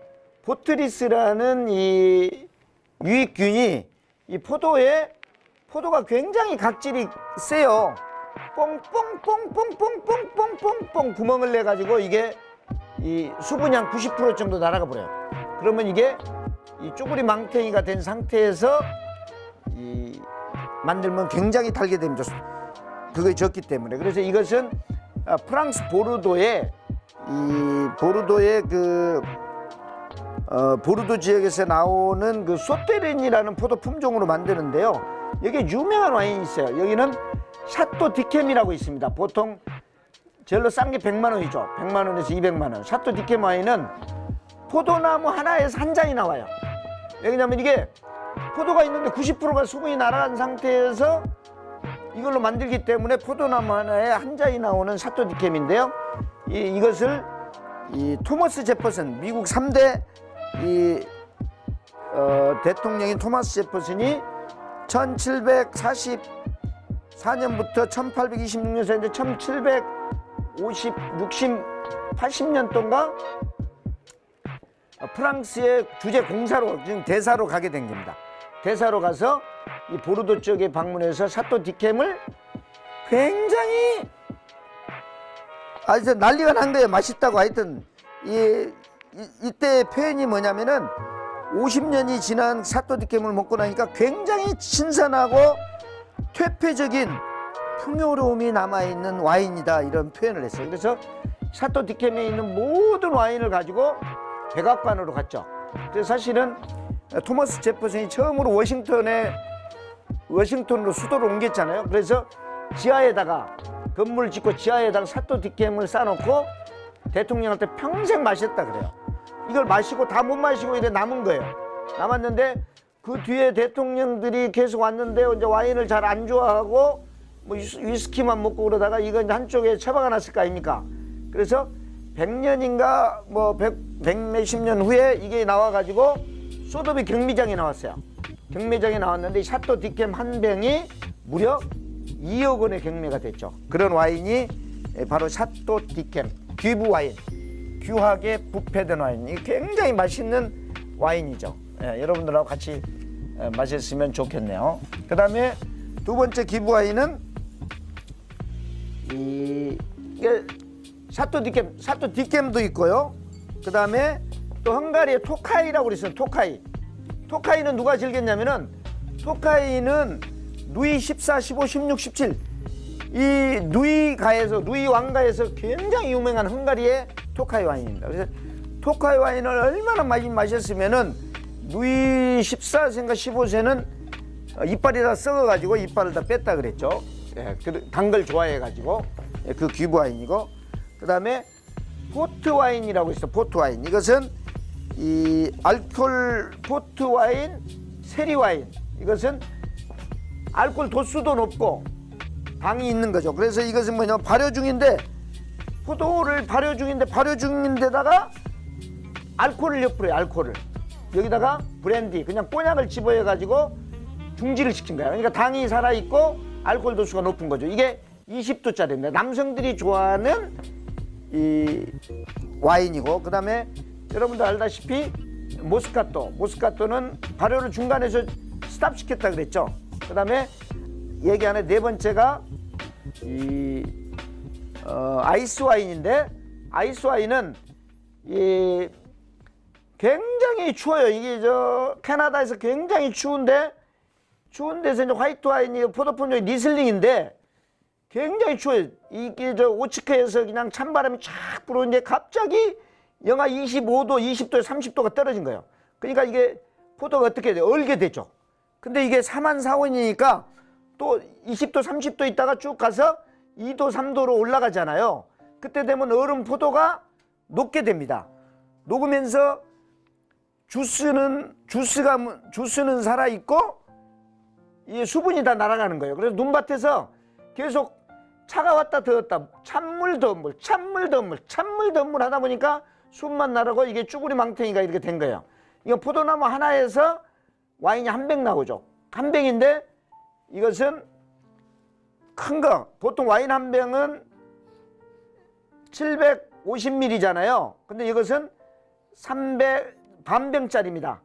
이 유익균이 이 포도가 굉장히 각질이 세요. 뽕뽕뽕뽕뽕뽕뽕뽕뽕 구멍을 내 가지고 이게 이 수분이 한 90% 정도 날아가 버려요. 그러면 이게 이 쭈구리 망탱이가 된 상태에서 이 만들면 굉장히 달게 됩니다. 그게 적기 때문에. 그래서 이것은 프랑스 보르도의 보르도 지역에서 나오는 그 소테렌이라는 포도 품종으로 만드는데요. 여기에 유명한 와인이 있어요. 여기는 샤또 디켐이라고 있습니다. 보통 제일로 싼 게 100만 원이죠. 100만 원에서 200만 원. 샤또 디켐 와인은 포도나무 하나에서 한 잔이 나와요. 왜냐면 이게 포도가 있는데 90%가 수분이 날아간 상태에서 이걸로 만들기 때문에 포도나무 하나에 한 잔이 나오는 샤또 디켐인데요. 이것을 토머스 제퍼슨, 미국 3대 대통령인 토마스 제퍼슨이 1744년부터 1826년생인데 80년도인가 프랑스의 주재 공사로, 지금 대사로 가게 된 겁니다. 대사로 가서 이 보르도 쪽에 방문해서 샤또 디켐을 굉장히 아주 난리가 난 거예요. 맛있다고. 하여튼 이때 표현이 뭐냐면은 50년이 지난 샤또 디켐을 먹고 나니까 굉장히 신선하고 퇴폐적인 풍요로움이 남아있는 와인이다, 이런 표현을 했어요. 그래서 샤또 디켐에 있는 모든 와인을 가지고 백악관으로 갔죠. 그래서 사실은 토머스 제퍼슨이 처음으로 워싱턴으로 수도를 옮겼잖아요. 그래서 지하에다가 건물 짓고 지하에다가 샤또 디켐을 쌓아놓고 대통령한테 평생 마셨다 그래요. 이걸 마시고 다 못 마시고 이래 남은 거예요. 남았는데 그 뒤에 대통령들이 계속 왔는데 이제 와인을 잘 안 좋아하고 뭐 위스키만 먹고 그러다가 이건 한쪽에 처박아 놨을 거 아닙니까? 그래서 100년인가 뭐 100몇십 년 후에 이게 나와가지고 소더비 경매장에 나왔어요. 경매장에 나왔는데 이 샤또 디켐 한 병이 무려 2억 원의 경매가 됐죠. 그런 와인이 바로 샤또 디켐 귀부 와인, 귀하게 부패된 와인. 이 굉장히 맛있는 와인이죠. 여러분들하고 같이 마셨으면 좋겠네요. 그 다음에 두 번째 귀부 와인은 이게 샤또 디켐도 있고요. 그 다음에 또 헝가리의 토카이라고 그랬어요. 토카이는 누가 즐겼냐면은 토카이는 루이 14, 15, 16, 17 이 루이 왕가에서 굉장히 유명한 헝가리의 토카이 와인입니다. 그래서 토카이 와인을 얼마나 많이 마셨으면은 루이 14세인가 15세는 이빨이 다 썩어가지고 이빨을 다 뺐다 그랬죠. 단 걸 좋아해가지고 그 귀부 와인이고, 그 다음에 포트 와인이라고 있어. 포트 와인. 이것은 이 알코올 포트 와인, 세리 와인. 이것은 알코올 도수도 높고 당이 있는 거죠. 그래서 이것은 뭐냐면 발효 중인데 포도를 발효 중인데다가 알코올을 엿불어요. 알코올을 여기다가 브랜디, 그냥 꼬냑을 집어해 가지고 중지를 시킨 거예요. 그러니까 당이 살아있고 알코올 도수가 높은 거죠. 이게 20도짜리입니다. 남성들이 좋아하는 이 와인이고, 그 다음에 여러분들 알다시피 모스카토는 발효를 중간에서 스탑시켰다 그랬죠. 그 다음에 얘기 안에 네 번째가 아이스 와인인데, 아이스 와인은 굉장히 추워요. 이게 캐나다에서 굉장히 추운 데서 이제 화이트 와인이 포도 품종이 리슬링인데 굉장히 추워요. 이게 오츠크에서 그냥 찬바람이 쫙 불어오는데 갑자기 영하 25도, 20도에 30도가 떨어진 거예요. 그러니까 이게 포도가 어떻게 돼요? 얼게 되죠. 근데 이게 4만 4원이니까 또 20도, 30도 있다가 쭉 가서 2도, 3도로 올라가잖아요. 그때 되면 얼음 포도가 녹게 됩니다. 녹으면서 주스는 살아있고 이 수분이 다 날아가는 거예요. 그래서 눈밭에서 계속 차가 왔다 더웠다, 찬물 더운 물 하다 보니까 수분만 나르고 이게 쭈구리 망탱이가 이렇게 된 거예요. 이거 포도나무 하나에서 와인이 한 병 나오죠. 한 병인데 이것은 큰 거, 보통 와인 한 병은 750ml잖아요. 근데 이것은 반병짜리입니다.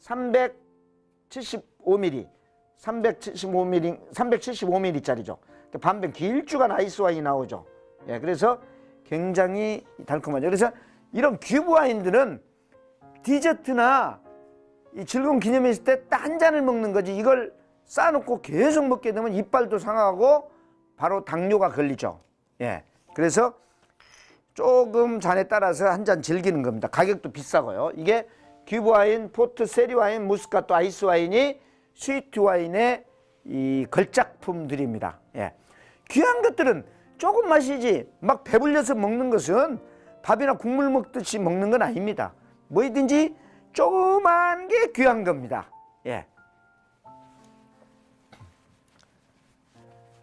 375ml짜리죠. 반병 길쭉한 아이스 와인이 나오죠. 그래서 굉장히 달콤하죠. 그래서 이런 큐브 와인들은 디저트나 이 즐거운 기념이 있을 때 딱 한 잔을 먹는 거지, 이걸 쌓아놓고 계속 먹게 되면 이빨도 상하고 바로 당뇨가 걸리죠. 예. 그래서 조금 잔에 따라서 한 잔 즐기는 겁니다. 가격도 비싸고요. 이게 큐브 와인, 포트, 세리 와인, 무스카토, 아이스 와인이 스위트 와인의 이 걸작품들입니다. 예. 귀한 것들은 조금 마시지 막 배불려서 먹는 것은 밥이나 국물 먹듯이 먹는 건 아닙니다. 뭐든지 조그만 게 귀한 겁니다. 예.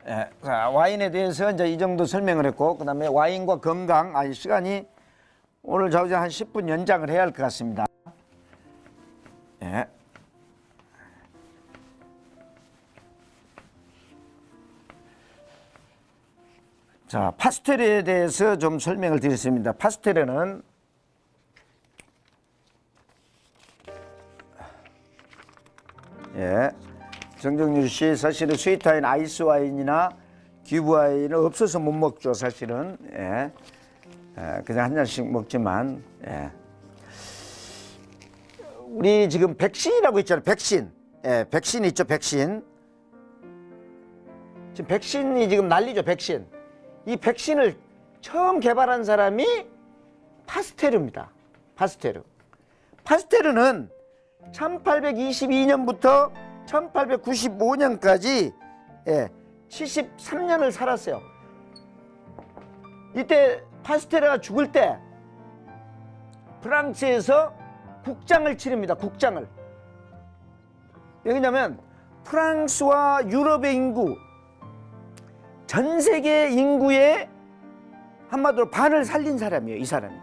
예, 자, 와인에 대해서 이제 이 정도 설명을 했고, 그 다음에 와인과 건강, 시간이 오늘 좌우자 한 10분 연장을 해야 할 것 같습니다. 예. 자, 파스텔에 대해서 좀 설명을 드리겠습니다. 파스텔에는 예. 정정률 씨, 사실은 스위트 와인, 아이스 와인이나 큐브 와인은 없어서 못 먹죠, 사실은. 예. 그냥 한 잔씩 먹지만, 예. 우리 지금 백신이라고 있잖아요, 백신. 예, 백신 있죠, 백신. 지금 백신이 지금 난리죠, 백신. 이 백신을 처음 개발한 사람이 파스테르입니다. 파스테르. 파스테르는 1822년부터 1895년까지 73년을 살았어요. 이때 파스테르가 죽을 때 프랑스에서 국장을 치릅니다. 국장을. 왜냐하면 프랑스와 유럽의 인구, 전 세계 인구의 한마디로 반을 살린 사람이에요. 이 사람이.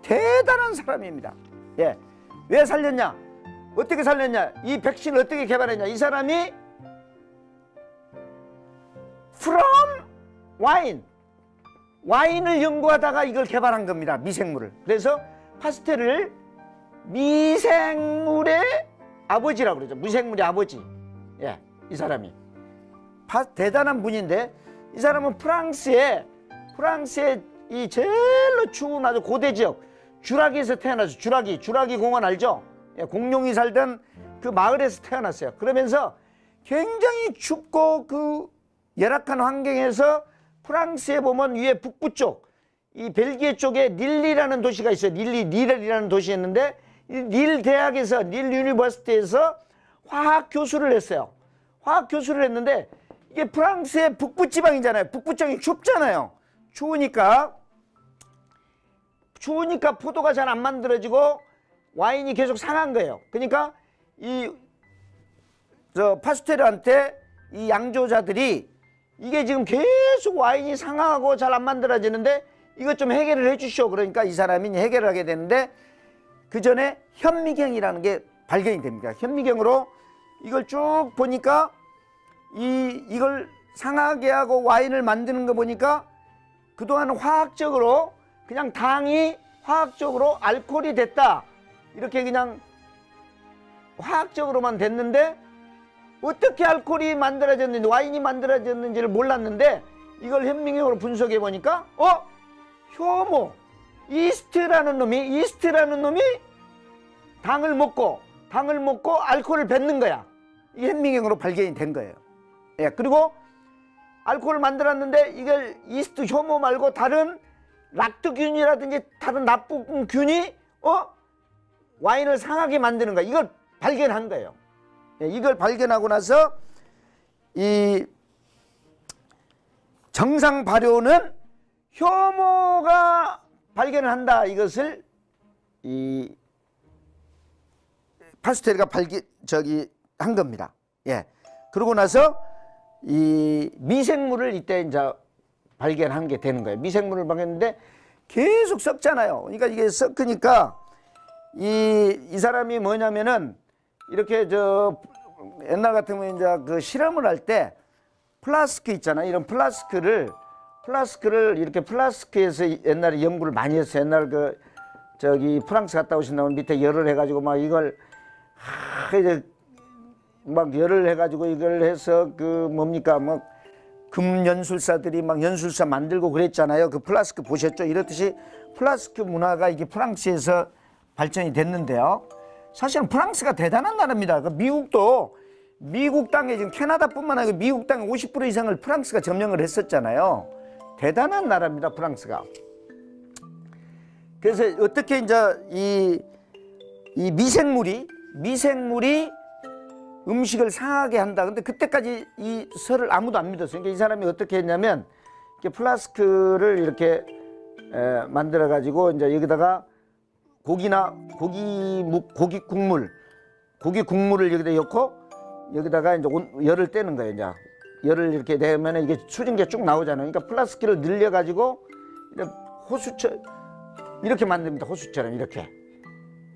대단한 사람입니다. 예. 왜 살렸냐? 어떻게 살렸냐? 이 백신을 어떻게 개발했냐? 이 사람이 from wine, 와인을 연구하다가 이걸 개발한 겁니다. 미생물을. 그래서 파스텔을 미생물의 아버지라고 그러죠. 미생물의 아버지. 예, 이 사람이 대단한 분인데, 이 사람은 프랑스의 이 제일로 추운 아주 고대 지역 주라기에서 태어나서, 주라기 공원 알죠? 예, 공룡이 살던 그 마을에서 태어났어요. 그러면서 굉장히 춥고 그 열악한 환경에서 프랑스에 보면 위에 북부 쪽, 이 벨기에 쪽에 닐리라는 도시가 있어요. 닐이라는 도시였는데, 이 닐 대학에서, 닐 유니버시티에서 화학 교수를 했어요. 화학 교수를 했는데, 이게 프랑스의 북부 지방이잖아요. 북부 지방이 춥잖아요. 추우니까 포도가 잘 안 만들어지고 와인이 계속 상한 거예요. 그러니까 파스테르한테 이 양조자들이 이게 지금 계속 와인이 상하고 잘 안 만들어지는데 이것 좀 해결을 해주시오. 그러니까 이 사람이 해결을 하게 되는데, 그 전에 현미경이라는 게 발견이 됩니다. 현미경으로 이걸 쭉 보니까 이걸 상하게 하고 와인을 만드는 거 보니까 그동안 화학적으로 그냥 당이 화학적으로 알코올이 됐다, 이렇게 그냥 화학적으로만 됐는데, 어떻게 알코올이 만들어졌는지, 와인이 만들어졌는지를 몰랐는데, 이걸 현미경으로 분석해 보니까 효모 이스트라는 놈이 당을 먹고 알코올을 뱉는 거야. 이게 현미경으로 발견이 된 거예요. 예, 그리고 알코올을 만들었는데 이걸 이스트 효모 말고 다른 락토균이라든지 다른 나쁜 균이 와인을 상하게 만드는 거야. 이걸 발견한 거예요. 예, 이걸 발견하고 나서 이 정상 발효는 효모가 발견을 한다. 이것을 이 파스텔가 한 겁니다. 예. 그러고 나서 이 미생물을 이때 이제 발견한 게 되는 거예요. 미생물을 발견했는데 계속 썩잖아요. 그러니까 이게 썩으니까 이 사람이 뭐냐면은 이렇게 옛날 같으면 이제 그 실험을 할 때 플라스크 있잖아요. 이런 플라스크를 이렇게 플라스크에서 옛날에 연구를 많이 했어요. 옛날 프랑스 갔다 오신 다음에 밑에 열을 해가지고 막 이걸 이제 막 열을 해가지고 이걸 해서 금연술사들이 막 연술사 만들고 그랬잖아요. 그 플라스크 보셨죠? 이렇듯이 플라스크 문화가 이게 프랑스에서 발전이 됐는데요. 사실은 프랑스가 대단한 나라입니다. 미국도 미국 땅에 지금 캐나다뿐만 아니라 미국 땅의 50% 이상을 프랑스가 점령을 했었잖아요. 대단한 나라입니다, 프랑스가. 그래서 어떻게 이제 이 미생물이 음식을 상하게 한다. 근데 그때까지 이 설을 아무도 안 믿었어요. 그러니까 이 사람이 어떻게 했냐면 이렇게 플라스크를 이렇게 만들어 가지고 이제 여기다가 고기 국물을 여기다 넣고 여기다가 이제 열을 떼는 거예요. 이제 열을 이렇게 내면 이게 수증기가 쭉 나오잖아요. 그러니까 플라스크를 늘려 가지고 호수처럼 이렇게 만듭니다. 호수처럼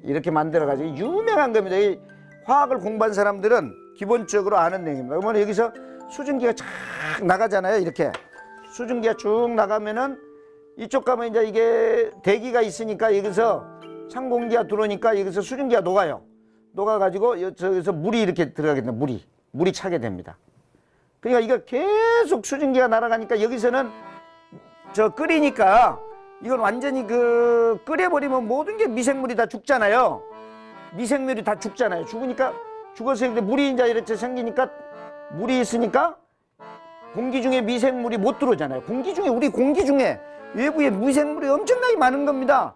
이렇게 만들어 가지고 유명한 겁니다. 이 화학을 공부한 사람들은 기본적으로 아는 내용입니다. 그러면 여기서 수증기가 쫙 나가잖아요. 이렇게 수증기가 쭉 나가면은 이쪽 가면 이제 이게 대기가 있으니까 여기서 찬 공기가 들어오니까 여기서 수증기가 녹아가지고 여기서 물이 이렇게 들어가게 됩니다. 물이 차게 됩니다. 그러니까 이거 계속 수증기가 날아가니까 여기서는 끓이니까 이건 완전히 끓여버리면 모든 게 미생물이 다 죽잖아요. 죽어서 이렇게 물이 이제 이렇게 생기니까 물이 있으니까 공기 중에 미생물이 못 들어오잖아요. 우리 공기 중에 외부에 미생물이 엄청나게 많은 겁니다.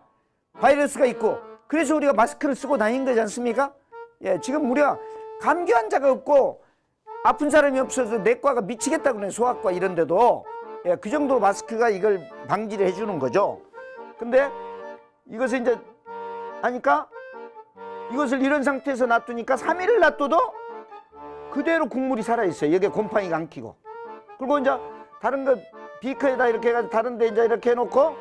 바이러스가 있고. 그래서 우리가 마스크를 쓰고 다니는 거지 않습니까? 예, 지금 우리가 감기 환자가 없고 아픈 사람이 없어서 내과가 미치겠다 그러네. 소아과 이런 데도. 예, 그 정도로 마스크가 이걸 방지를 해주는 거죠. 근데 이것을 이제 하니까 이것을 이런 상태에서 놔두니까 3일을 놔둬도 그대로 국물이 살아있어요. 여기에 곰팡이가 안 끼고. 그리고 이제 다른 거 비커에다 이렇게 해가지고 다른 데 이제 이렇게 해놓고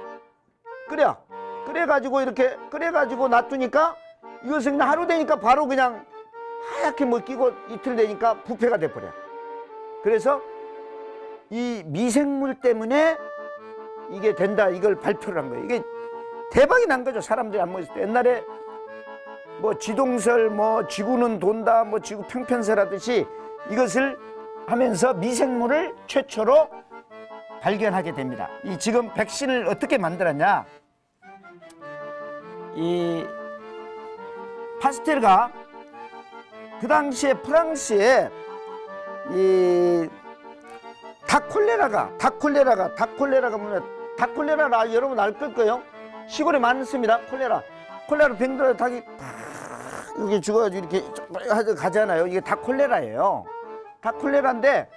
끓여가지고 놔두니까 이것을 그냥 하루 되니까 바로 그냥 하얗게 끼고 이틀 되니까 부패가 돼버려요. 그래서 이 미생물 때문에 이게 된다, 이걸 발표를 한 거예요. 이게 대박이 난 거죠. 사람들이 안 모였을 때. 옛날에 지동설, 지구는 돈다, 지구 평편설 하듯이 이것을 하면서 미생물을 최초로 발견하게 됩니다. 이 지금 백신을 어떻게 만들었냐? 이 파스테르가 그 당시에 프랑스에 이 닭콜레라가 뭐냐? 닭콜레라 여러분 알 거예요. 시골에 많습니다. 콜레라 병들어 닭이 이렇게 죽어가지고 이렇게 가잖아요. 이게 닭콜레라예요. 닭콜레라인데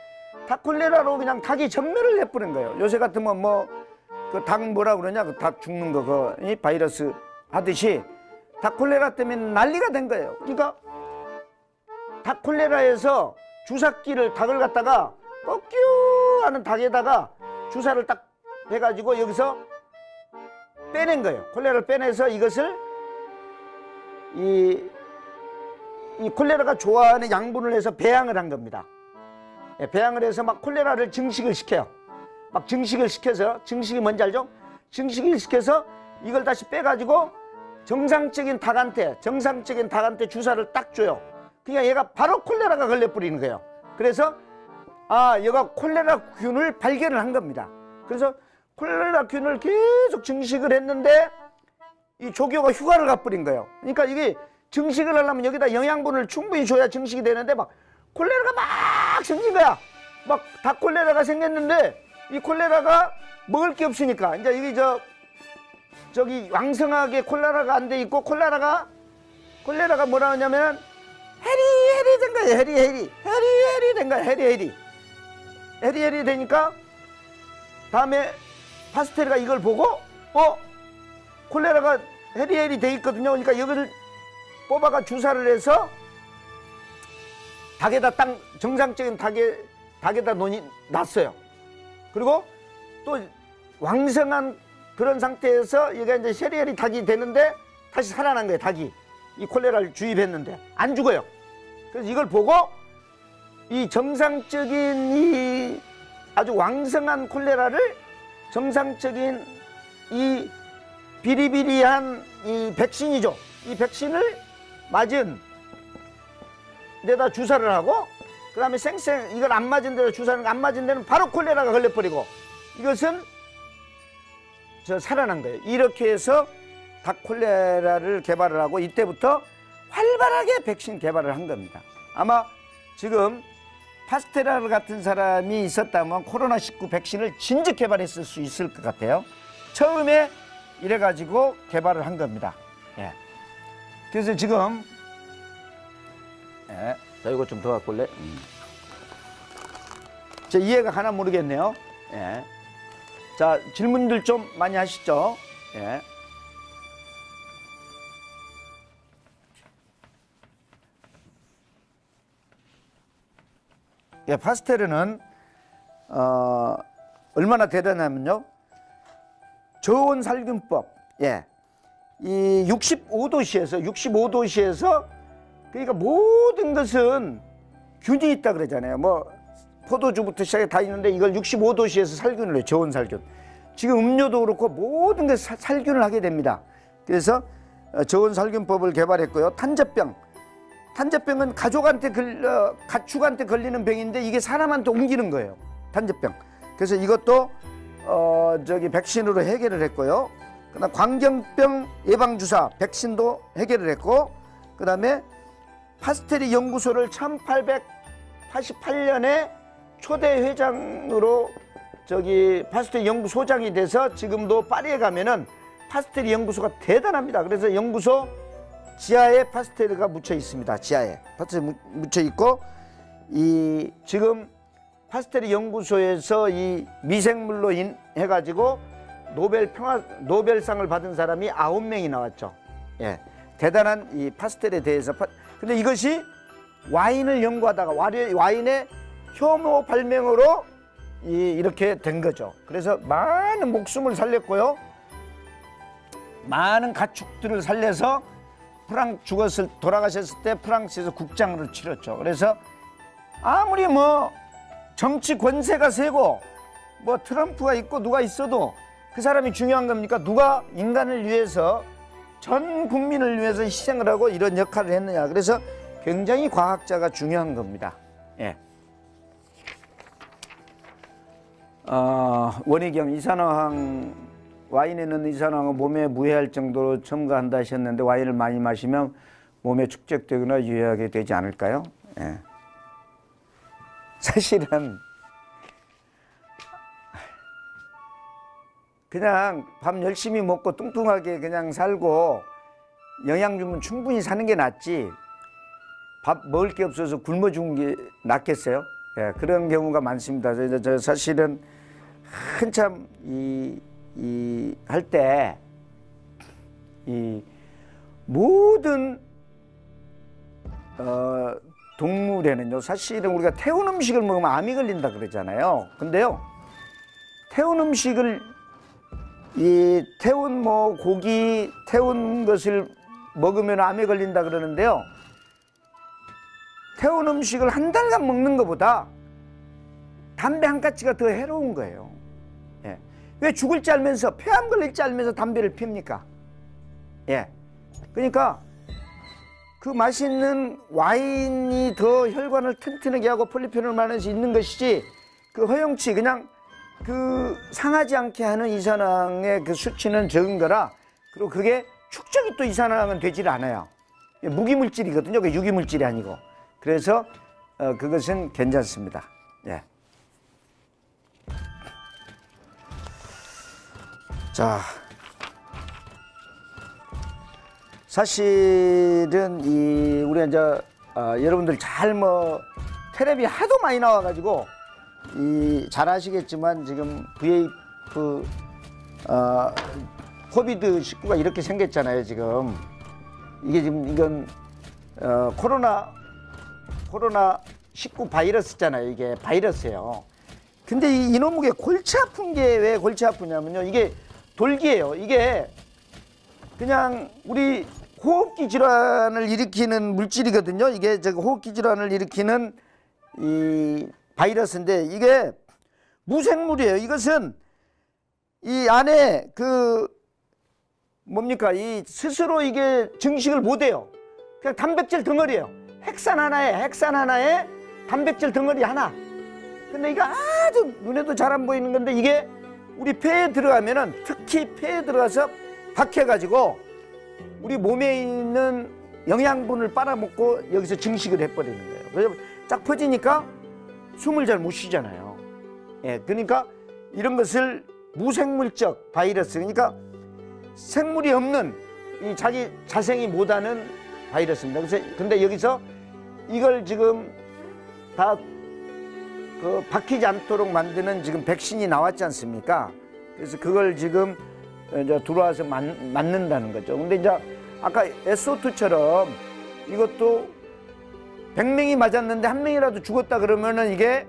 닭콜레라로 그냥 닭이 전멸을 해버린 거예요. 요새 같으면 그 닭 뭐라 그러냐? 그 닭 죽는 거 이 바이러스 하듯이 닭콜레라 때문에 난리가 된 거예요. 그러니까 닭콜레라에서 주사기를 닭을 갖다가 꺾유 하는 닭에다가 주사를 딱 해가지고 여기서 빼낸 거예요. 콜레라를 빼내서 이것을 이 콜레라가 좋아하는 양분을 해서 배양을 한 겁니다. 예, 배양을 해서 막 콜레라를 증식을 시켜요. 막 증식을 시켜서, 증식이 뭔지 알죠? 증식을 시켜서 이걸 다시 빼가지고 정상적인 닭한테 주사를 딱 줘요. 그러니까 얘가 바로 콜레라가 걸려버리는 거예요. 그래서 얘가 콜레라균을 발견을 한 겁니다. 그래서 콜레라균을 계속 증식을 했는데 이 조교가 휴가를 가버린 거예요. 그러니까 이게 증식을 하려면 여기다 영양분을 충분히 줘야 증식이 되는데 막 콜레라가 막 생긴 거야. 막 닭콜레라가 생겼는데 이 콜레라가 먹을 게 없으니까 이제 이게 저기 왕성하게 콜레라가 안 돼 있고 콜레라가 뭐라 하냐면 해리 된 거예요. 해리 된 거야. 해리 되니까 다음에 파스테르가 이걸 보고 콜레라가 해리 돼 있거든요. 그러니까 이걸 뽑아가 주사를 해서 닭에다 딱 정상적인 닭에다 놨어요. 그리고 또 왕성한 그런 상태에서 얘가 이제 쉐리엘이 닭이 되는데 다시 살아난 거예요. 닭이 이 콜레라를 주입했는데 안 죽어요. 그래서 이걸 보고 이 정상적인 이 아주 왕성한 콜레라를 정상적인 이 비리비리한 이 백신이죠. 이 백신을 맞은 데다 주사를 하고 그 다음에 이걸 안 맞은 데다 주사를 안 맞은 데는 바로 콜레라가 걸려버리고 이것은 살아난 거예요. 이렇게 해서 닭 콜레라를 개발을 하고 이때부터 활발하게 백신 개발을 한 겁니다. 아마 지금 파스테라 같은 사람이 있었다면 코로나19 백신을 진즉 개발했을 수 있을 것 같아요. 처음에 이래가지고 개발을 한 겁니다. 예. 그래서 지금 예. 자, 이거 좀 더 갖고 올래? 자, 이해가 하나 모르겠네요. 예. 자, 질문들 좀 많이 하시죠. 예. 예, 파스테르는 얼마나 대단하면요. 저온 살균법. 예. 이 65도시에서 그러니까 모든 것은 균이 있다 그러잖아요. 뭐 포도주부터 시작해 다 있는데 이걸 65도시에서 살균을 해요. 저온 살균. 지금 음료도 그렇고 모든 게 살균을 하게 됩니다. 그래서 저온 살균법을 개발했고요. 탄저병은 가축한테 걸리는 병인데 이게 사람한테 옮기는 거예요. 탄저병. 그래서 이것도 백신으로 해결을 했고요. 그다음 광견병 예방주사 백신도 해결을 했고, 그다음에 파스테리 연구소를 1888년에 초대 회장으로 파스테리 연구소장이 돼서 지금도 파리에 가면은 파스테리 연구소가 대단합니다. 그래서 연구소 지하에 파스테르가 묻혀 있습니다. 지하에 파스테르 묻혀 있고, 지금 파스테르 연구소에서 이 미생물로 해가지고 노벨상을 받은 사람이 9명이 나왔죠. 예, 대단한 이 파스텔에 대해서. 근데 이것이 와인을 연구하다가 와인의 효모 발명으로 이렇게 된 거죠. 그래서 많은 목숨을 살렸고요. 많은 가축들을 살려서 돌아가셨을 때 프랑스에서 국장을 치렀죠. 그래서 아무리 뭐 정치 권세가 세고 뭐 트럼프가 있고 누가 있어도 그 사람이 중요한 겁니까? 누가 인간을 위해서, 전 국민을 위해서 희생을 하고 이런 역할을 했느냐. 그래서 굉장히 과학자가 중요한 겁니다. 예. 원희경 이산화황, 와인에 넣는 이산화황은 몸에 무해할 정도로 첨가한다 하셨는데 와인을 많이 마시면 몸에 축적되거나 유해하게 되지 않을까요? 예. 사실은 그냥 밥 열심히 먹고 뚱뚱하게 그냥 살고 영양 주면 충분히 사는 게 낫지, 밥 먹을 게 없어서 굶어 죽은 게 낫겠어요? 예, 그런 경우가 많습니다. 저 사실은 한참 할 때 이 모든 동물에는요, 사실은 우리가 태운 음식을 먹으면 암이 걸린다 그러잖아요. 근데요, 태운 음식을 태운 고기, 태운 것을 먹으면 암에 걸린다 그러는데요. 태운 음식을 한 달간 먹는 것보다 담배 한 가지가 더 해로운 거예요. 예. 왜 죽을 줄 알면서, 폐암 걸릴 줄 알면서 담배를 핍니까? 예. 그러니까 그 맛있는 와인이 더 혈관을 튼튼하게 하고 폴리페놀 많은 수 있는 것이지, 그 허용치 그냥 상하지 않게 하는 이산화황의 그 수치는 적은 거라, 그리고 그게 축적이 또 이산화황은 되질 않아요. 무기물질이거든요. 그 유기물질이 아니고. 그래서 그것은 괜찮습니다. 예. 자, 사실은 우리 이제 여러분들 잘 텔레비 하도 많이 나와가지고 잘 아시겠지만 지금 VF 코비드19가 이렇게 생겼잖아요. 지금 이건 코로나19 바이러스잖아요. 이게 바이러스예요. 근데 이놈의 골치 아픈 게 왜 골치 아프냐면요, 이게 돌기예요. 이게 그냥 우리 호흡기 질환을 일으키는 물질이거든요. 이게 호흡기 질환을 일으키는 이 바이러스인데 이게 무생물이에요. 이것은 이 안에 스스로 이게 증식을 못해요. 그냥 단백질 덩어리예요. 핵산 하나에 단백질 덩어리 하나. 근데 이거 아주 눈에도 잘 안 보이는 건데 이게 우리 폐에 들어가면은, 특히 폐에 들어가서 박혀가지고 우리 몸에 있는 영양분을 빨아먹고 여기서 증식을 해버리는 거예요. 그래서 쫙 퍼지니까 숨을 잘 못 쉬잖아요. 예, 그러니까 이런 것을 무생물적 바이러스, 그러니까 생물이 없는 이 자기 자생이 못하는 바이러스입니다. 그래서 근데 여기서 이걸 지금 다 그 박히지 않도록 만드는 지금 백신이 나왔지 않습니까? 그래서 그걸 지금 이제 들어와서 맞는다는 거죠. 근데 이제 아까 SO2처럼 이것도 100명이 맞았는데 한 명이라도 죽었다 그러면은 이게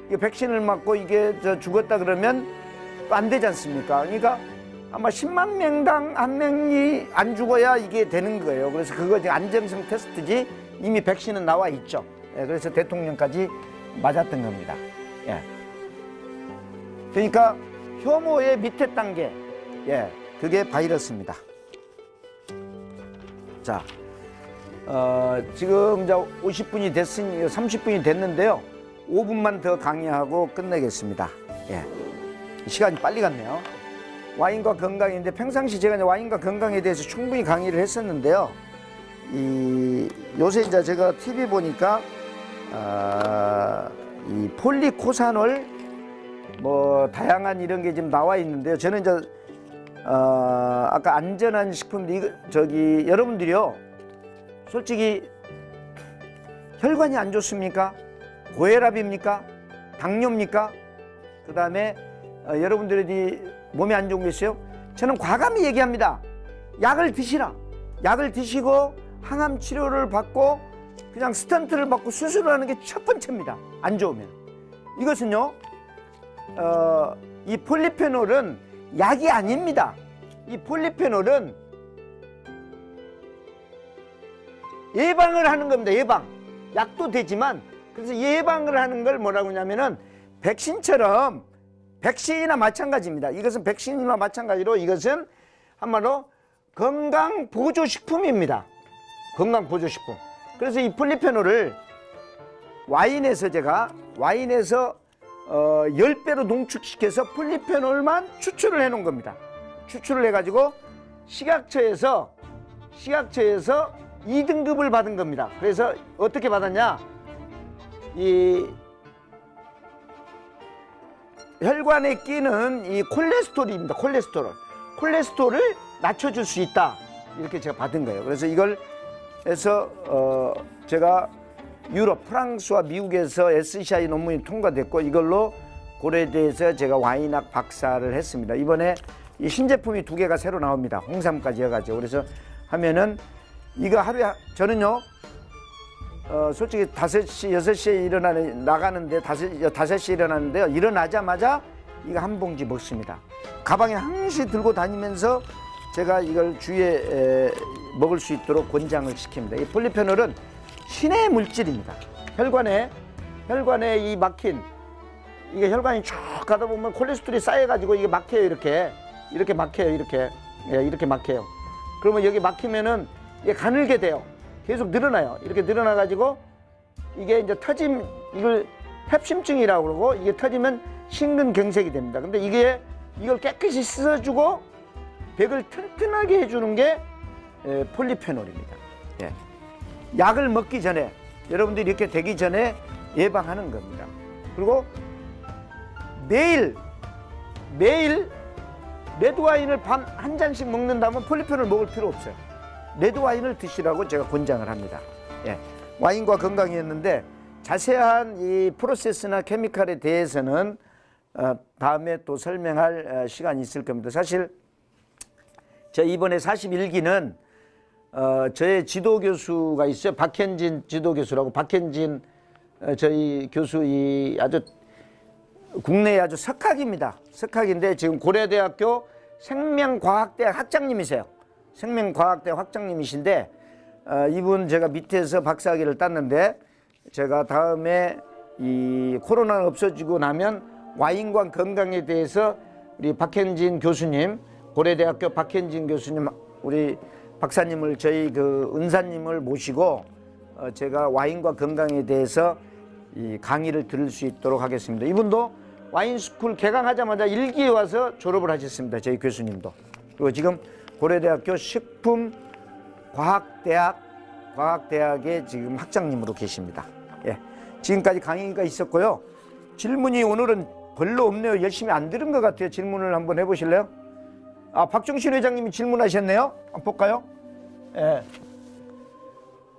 백신을 맞고 이게 죽었다 그러면 또 안 되지 않습니까? 그러니까 아마 10만 명당 한 명이 안 죽어야 이게 되는 거예요. 그래서 그거 이제 안정성 테스트지 이미 백신은 나와 있죠. 예, 그래서 대통령까지 맞았던 겁니다. 예. 그러니까 혐오의 밑에 단계, 예, 그게 바이러스입니다. 자, 지금 이제 50분이 됐으니 30분이 됐는데요. 5분만 더 강의하고 끝내겠습니다. 예. 시간이 빨리 갔네요. 와인과 건강인데 평상시 제가 이제 와인과 건강에 대해서 충분히 강의를 했었는데요. 요새 이제 제가 TV 보니까 이 폴리코사놀 뭐 다양한 이런 게 지금 나와 있는데요. 저는 이제 아까 안전한 식품 저기 여러분들이요. 솔직히 혈관이 안 좋습니까? 고혈압입니까? 당뇨입니까? 그 다음에 여러분들이 몸에 안 좋은 게 있어요? 저는 과감히 얘기합니다. 약을 드시라. 약을 드시고 항암 치료를 받고 그냥 스턴트를 받고 수술을 하는 게 첫 번째입니다. 안 좋으면. 이것은요, 이 폴리페놀은 약이 아닙니다. 이 폴리페놀은 예방을 하는 겁니다. 예방. 약도 되지만, 그래서 예방을 하는 걸 뭐라고 하냐면은 백신처럼, 백신이나 마찬가지입니다. 이것은 백신이나 마찬가지로 이것은 한마디로 건강보조식품입니다. 건강보조식품. 그래서 이 폴리페놀을 와인에서 10배로 농축시켜서 폴리페놀만 추출을 해 놓은 겁니다. 추출을 해가지고 식약처에서 2등급을 받은 겁니다. 그래서 어떻게 받았냐? 이 혈관에 끼는 이 콜레스테롤입니다. 콜레스테롤을 낮춰줄 수 있다. 이렇게 제가 받은 거예요. 그래서 이걸 해서 제가 유럽, 프랑스와 미국에서 SCI 논문이 통과됐고 이걸로 고려대에서 제가 와인학 박사를 했습니다. 이번에 이 신제품이 2개가 새로 나옵니다. 홍삼까지 해가지고. 그래서 하면은 이거 하루에 저는요 솔직히 5시, 6시에 나가는데 5시에 일어나는데요. 일어나자마자 이거 한 봉지 먹습니다. 가방에 항시 들고 다니면서 제가 이걸 주위에 먹을 수 있도록 권장을 시킵니다. 이 폴리페놀은 신의 물질입니다. 혈관에 이 막힌, 이게 혈관이 쭉 가다 보면 콜레스테롤이 쌓여가지고 이게 막혀요. 이렇게 막혀요. 이렇게 막혀요. 그러면 여기 막히면은 이게 가늘게 돼요. 계속 늘어나요. 이렇게 늘어나가지고 이게 이제 이걸 협심증이라고 그러고 이게 터지면 심근경색이 됩니다. 근데 이걸 깨끗이 씻어주고 백을 튼튼하게 해주는 게 폴리페놀입니다. 예. 약을 먹기 전에 여러분들이 이렇게 되기 전에 예방하는 겁니다. 그리고 매일 레드와인을 밤 한 잔씩 먹는다면 폴리페놀 먹을 필요 없어요. 레드와인을 드시라고 제가 권장을 합니다. 예. 와인과 건강이었는데 자세한 이 프로세스나 케미칼에 대해서는 다음에 또 설명할 시간이 있을 겁니다. 사실 저 이번에 41기는 저의 지도교수가 있어요. 박현진 지도교수라고. 박현진 저희 교수 아주 국내에 아주 석학입니다. 석학인데 지금 고려대학교 생명과학대학 학장님이세요. 생명과학대 학장님이신데 이분 제가 밑에서 박사학위를 땄는데 제가 다음에 이 코로나가 없어지고 나면 와인과 건강에 대해서 우리 박현진 교수님, 고려대학교 박현진 교수님, 우리 박사님을 저희 그 은사님을 모시고 제가 와인과 건강에 대해서 이 강의를 들을 수 있도록 하겠습니다. 이분도 와인스쿨 개강하자마자 1기에 와서 졸업을 하셨습니다. 저희 교수님도. 그리고 지금 고려대학교 식품과학대학에 지금 학장님으로 계십니다. 예. 지금까지 강의가 있었고요. 질문이 오늘은 별로 없네요. 열심히 안 들은 것 같아요. 질문을 한번 해보실래요? 아, 박종신 회장님이 질문하셨네요. 한번 볼까요? 예.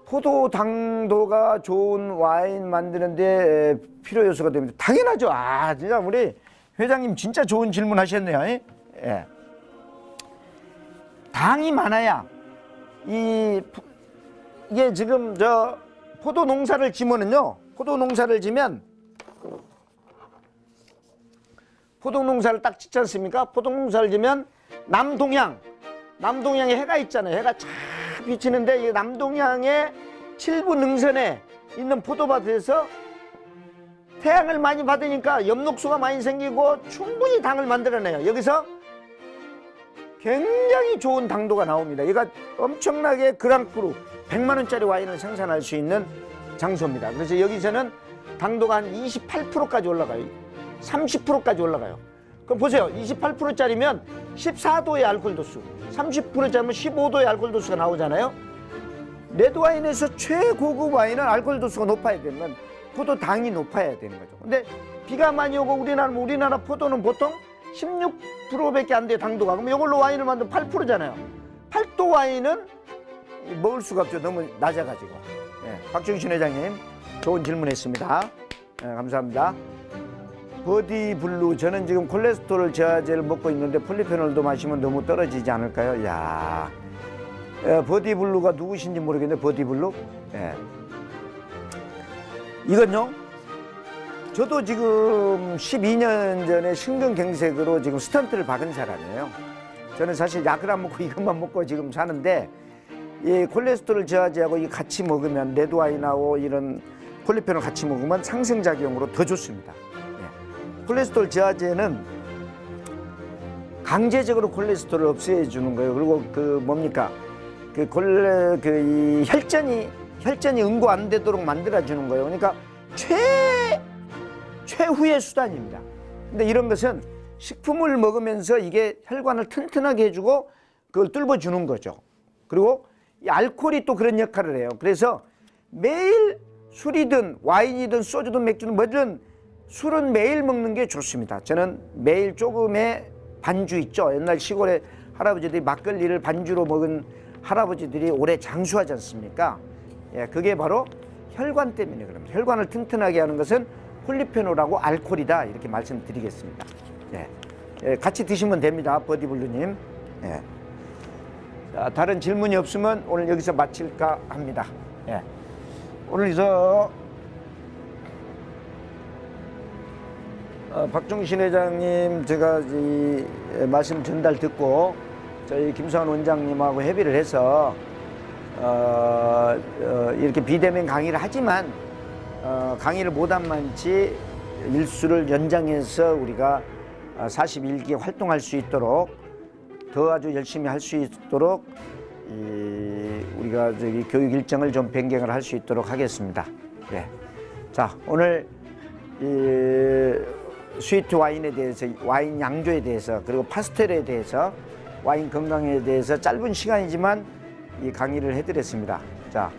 포도 당도가 좋은 와인 만드는데 필요 요소가 됩니다. 당연하죠. 아, 진짜 우리 회장님 진짜 좋은 질문 하셨네요. 예. 당이 많아야 이게 지금 저 포도 농사를 지면은요. 포도 농사를 지면 포도 농사를 딱 짓지 않습니까? 포도 농사를 지면 남동양에 해가 있잖아요. 해가 쫙 비치는데 이 남동양의 7부 능선에 있는 포도밭에서 태양을 많이 받으니까 엽록소가 많이 생기고 충분히 당을 만들어내요. 여기서 굉장히 좋은 당도가 나옵니다. 얘가 엄청나게 그랑크루 100만 원짜리 와인을 생산할 수 있는 장소입니다. 그래서 여기서는 당도가 한 28%까지 올라가요. 30%까지 올라가요. 그럼 보세요. 28%짜리면 14도의 알코올 도수, 30%짜리면 15도의 알코올 도수가 나오잖아요. 레드와인에서 최고급 와인은 알코올 도수가 높아야 되면 포도 당이 높아야 되는 거죠. 근데 비가 많이 오고 우리나라 포도는 보통 16%밖에 안 돼요, 당도가. 그럼 이걸로 와인을 만들면 8%잖아요. 8도 와인은 먹을 수가 없죠. 너무 낮아가지고. 예, 박종신 회장님 좋은 질문했습니다. 예, 감사합니다. 버디블루, 저는 지금 콜레스테롤 저하제를 먹고 있는데 폴리페놀도 마시면 너무 떨어지지 않을까요? 야, 버디블루가 누구신지 모르겠는데 버디블루? 예. 이건요, 저도 지금 12년 전에 심근경색으로 지금 스턴트를 박은 사람이에요. 저는 사실 약을 안 먹고 이것만 먹고 지금 사는데, 이 콜레스테롤 저하제하고 이 같이 먹으면 레드와인하고 이런 폴리페놀 같이 먹으면 상승작용으로 더 좋습니다. 예. 콜레스테롤 저하제는 강제적으로 콜레스테롤을 없애주는 거예요. 그리고 그 뭡니까? 이 혈전이 응고 안 되도록 만들어주는 거예요. 그러니까 최후의 수단입니다. 근데 이런 것은 식품을 먹으면서 이게 혈관을 튼튼하게 해주고 그걸 뚫어주는 거죠. 그리고 이 알코올이 또 그런 역할을 해요. 그래서 매일 술이든 와인이든 소주든 맥주든 뭐든 술은 매일 먹는 게 좋습니다. 저는 매일 조금의 반주 있죠. 옛날 시골에 할아버지들이 막걸리를 반주로 먹은 할아버지들이 오래 장수하지 않습니까? 예, 그게 바로 혈관 때문에 그럽니다. 혈관을 튼튼하게 하는 것은 폴리페놀하고 알코올이다, 이렇게 말씀드리겠습니다. 예, 예, 같이 드시면 됩니다, 버디블루님. 예. 자, 다른 질문이 없으면 오늘 여기서 마칠까 합니다. 예. 오늘 박종신 회장님 제가 이 말씀 전달 듣고 저희 김수환 원장님하고 협의를 해서 이렇게 비대면 강의를 하지만 강의를 못한 만치 일수를 연장해서 우리가 41기 활동할 수 있도록 더 아주 열심히 할 수 있도록 우리가 저기 교육 일정을 좀 변경을 할 수 있도록 하겠습니다. 예. 자, 오늘 스위트 와인에 대해서, 와인 양조에 대해서, 그리고 파스텔에 대해서, 와인 건강에 대해서 짧은 시간이지만 이 강의를 해드렸습니다. 자,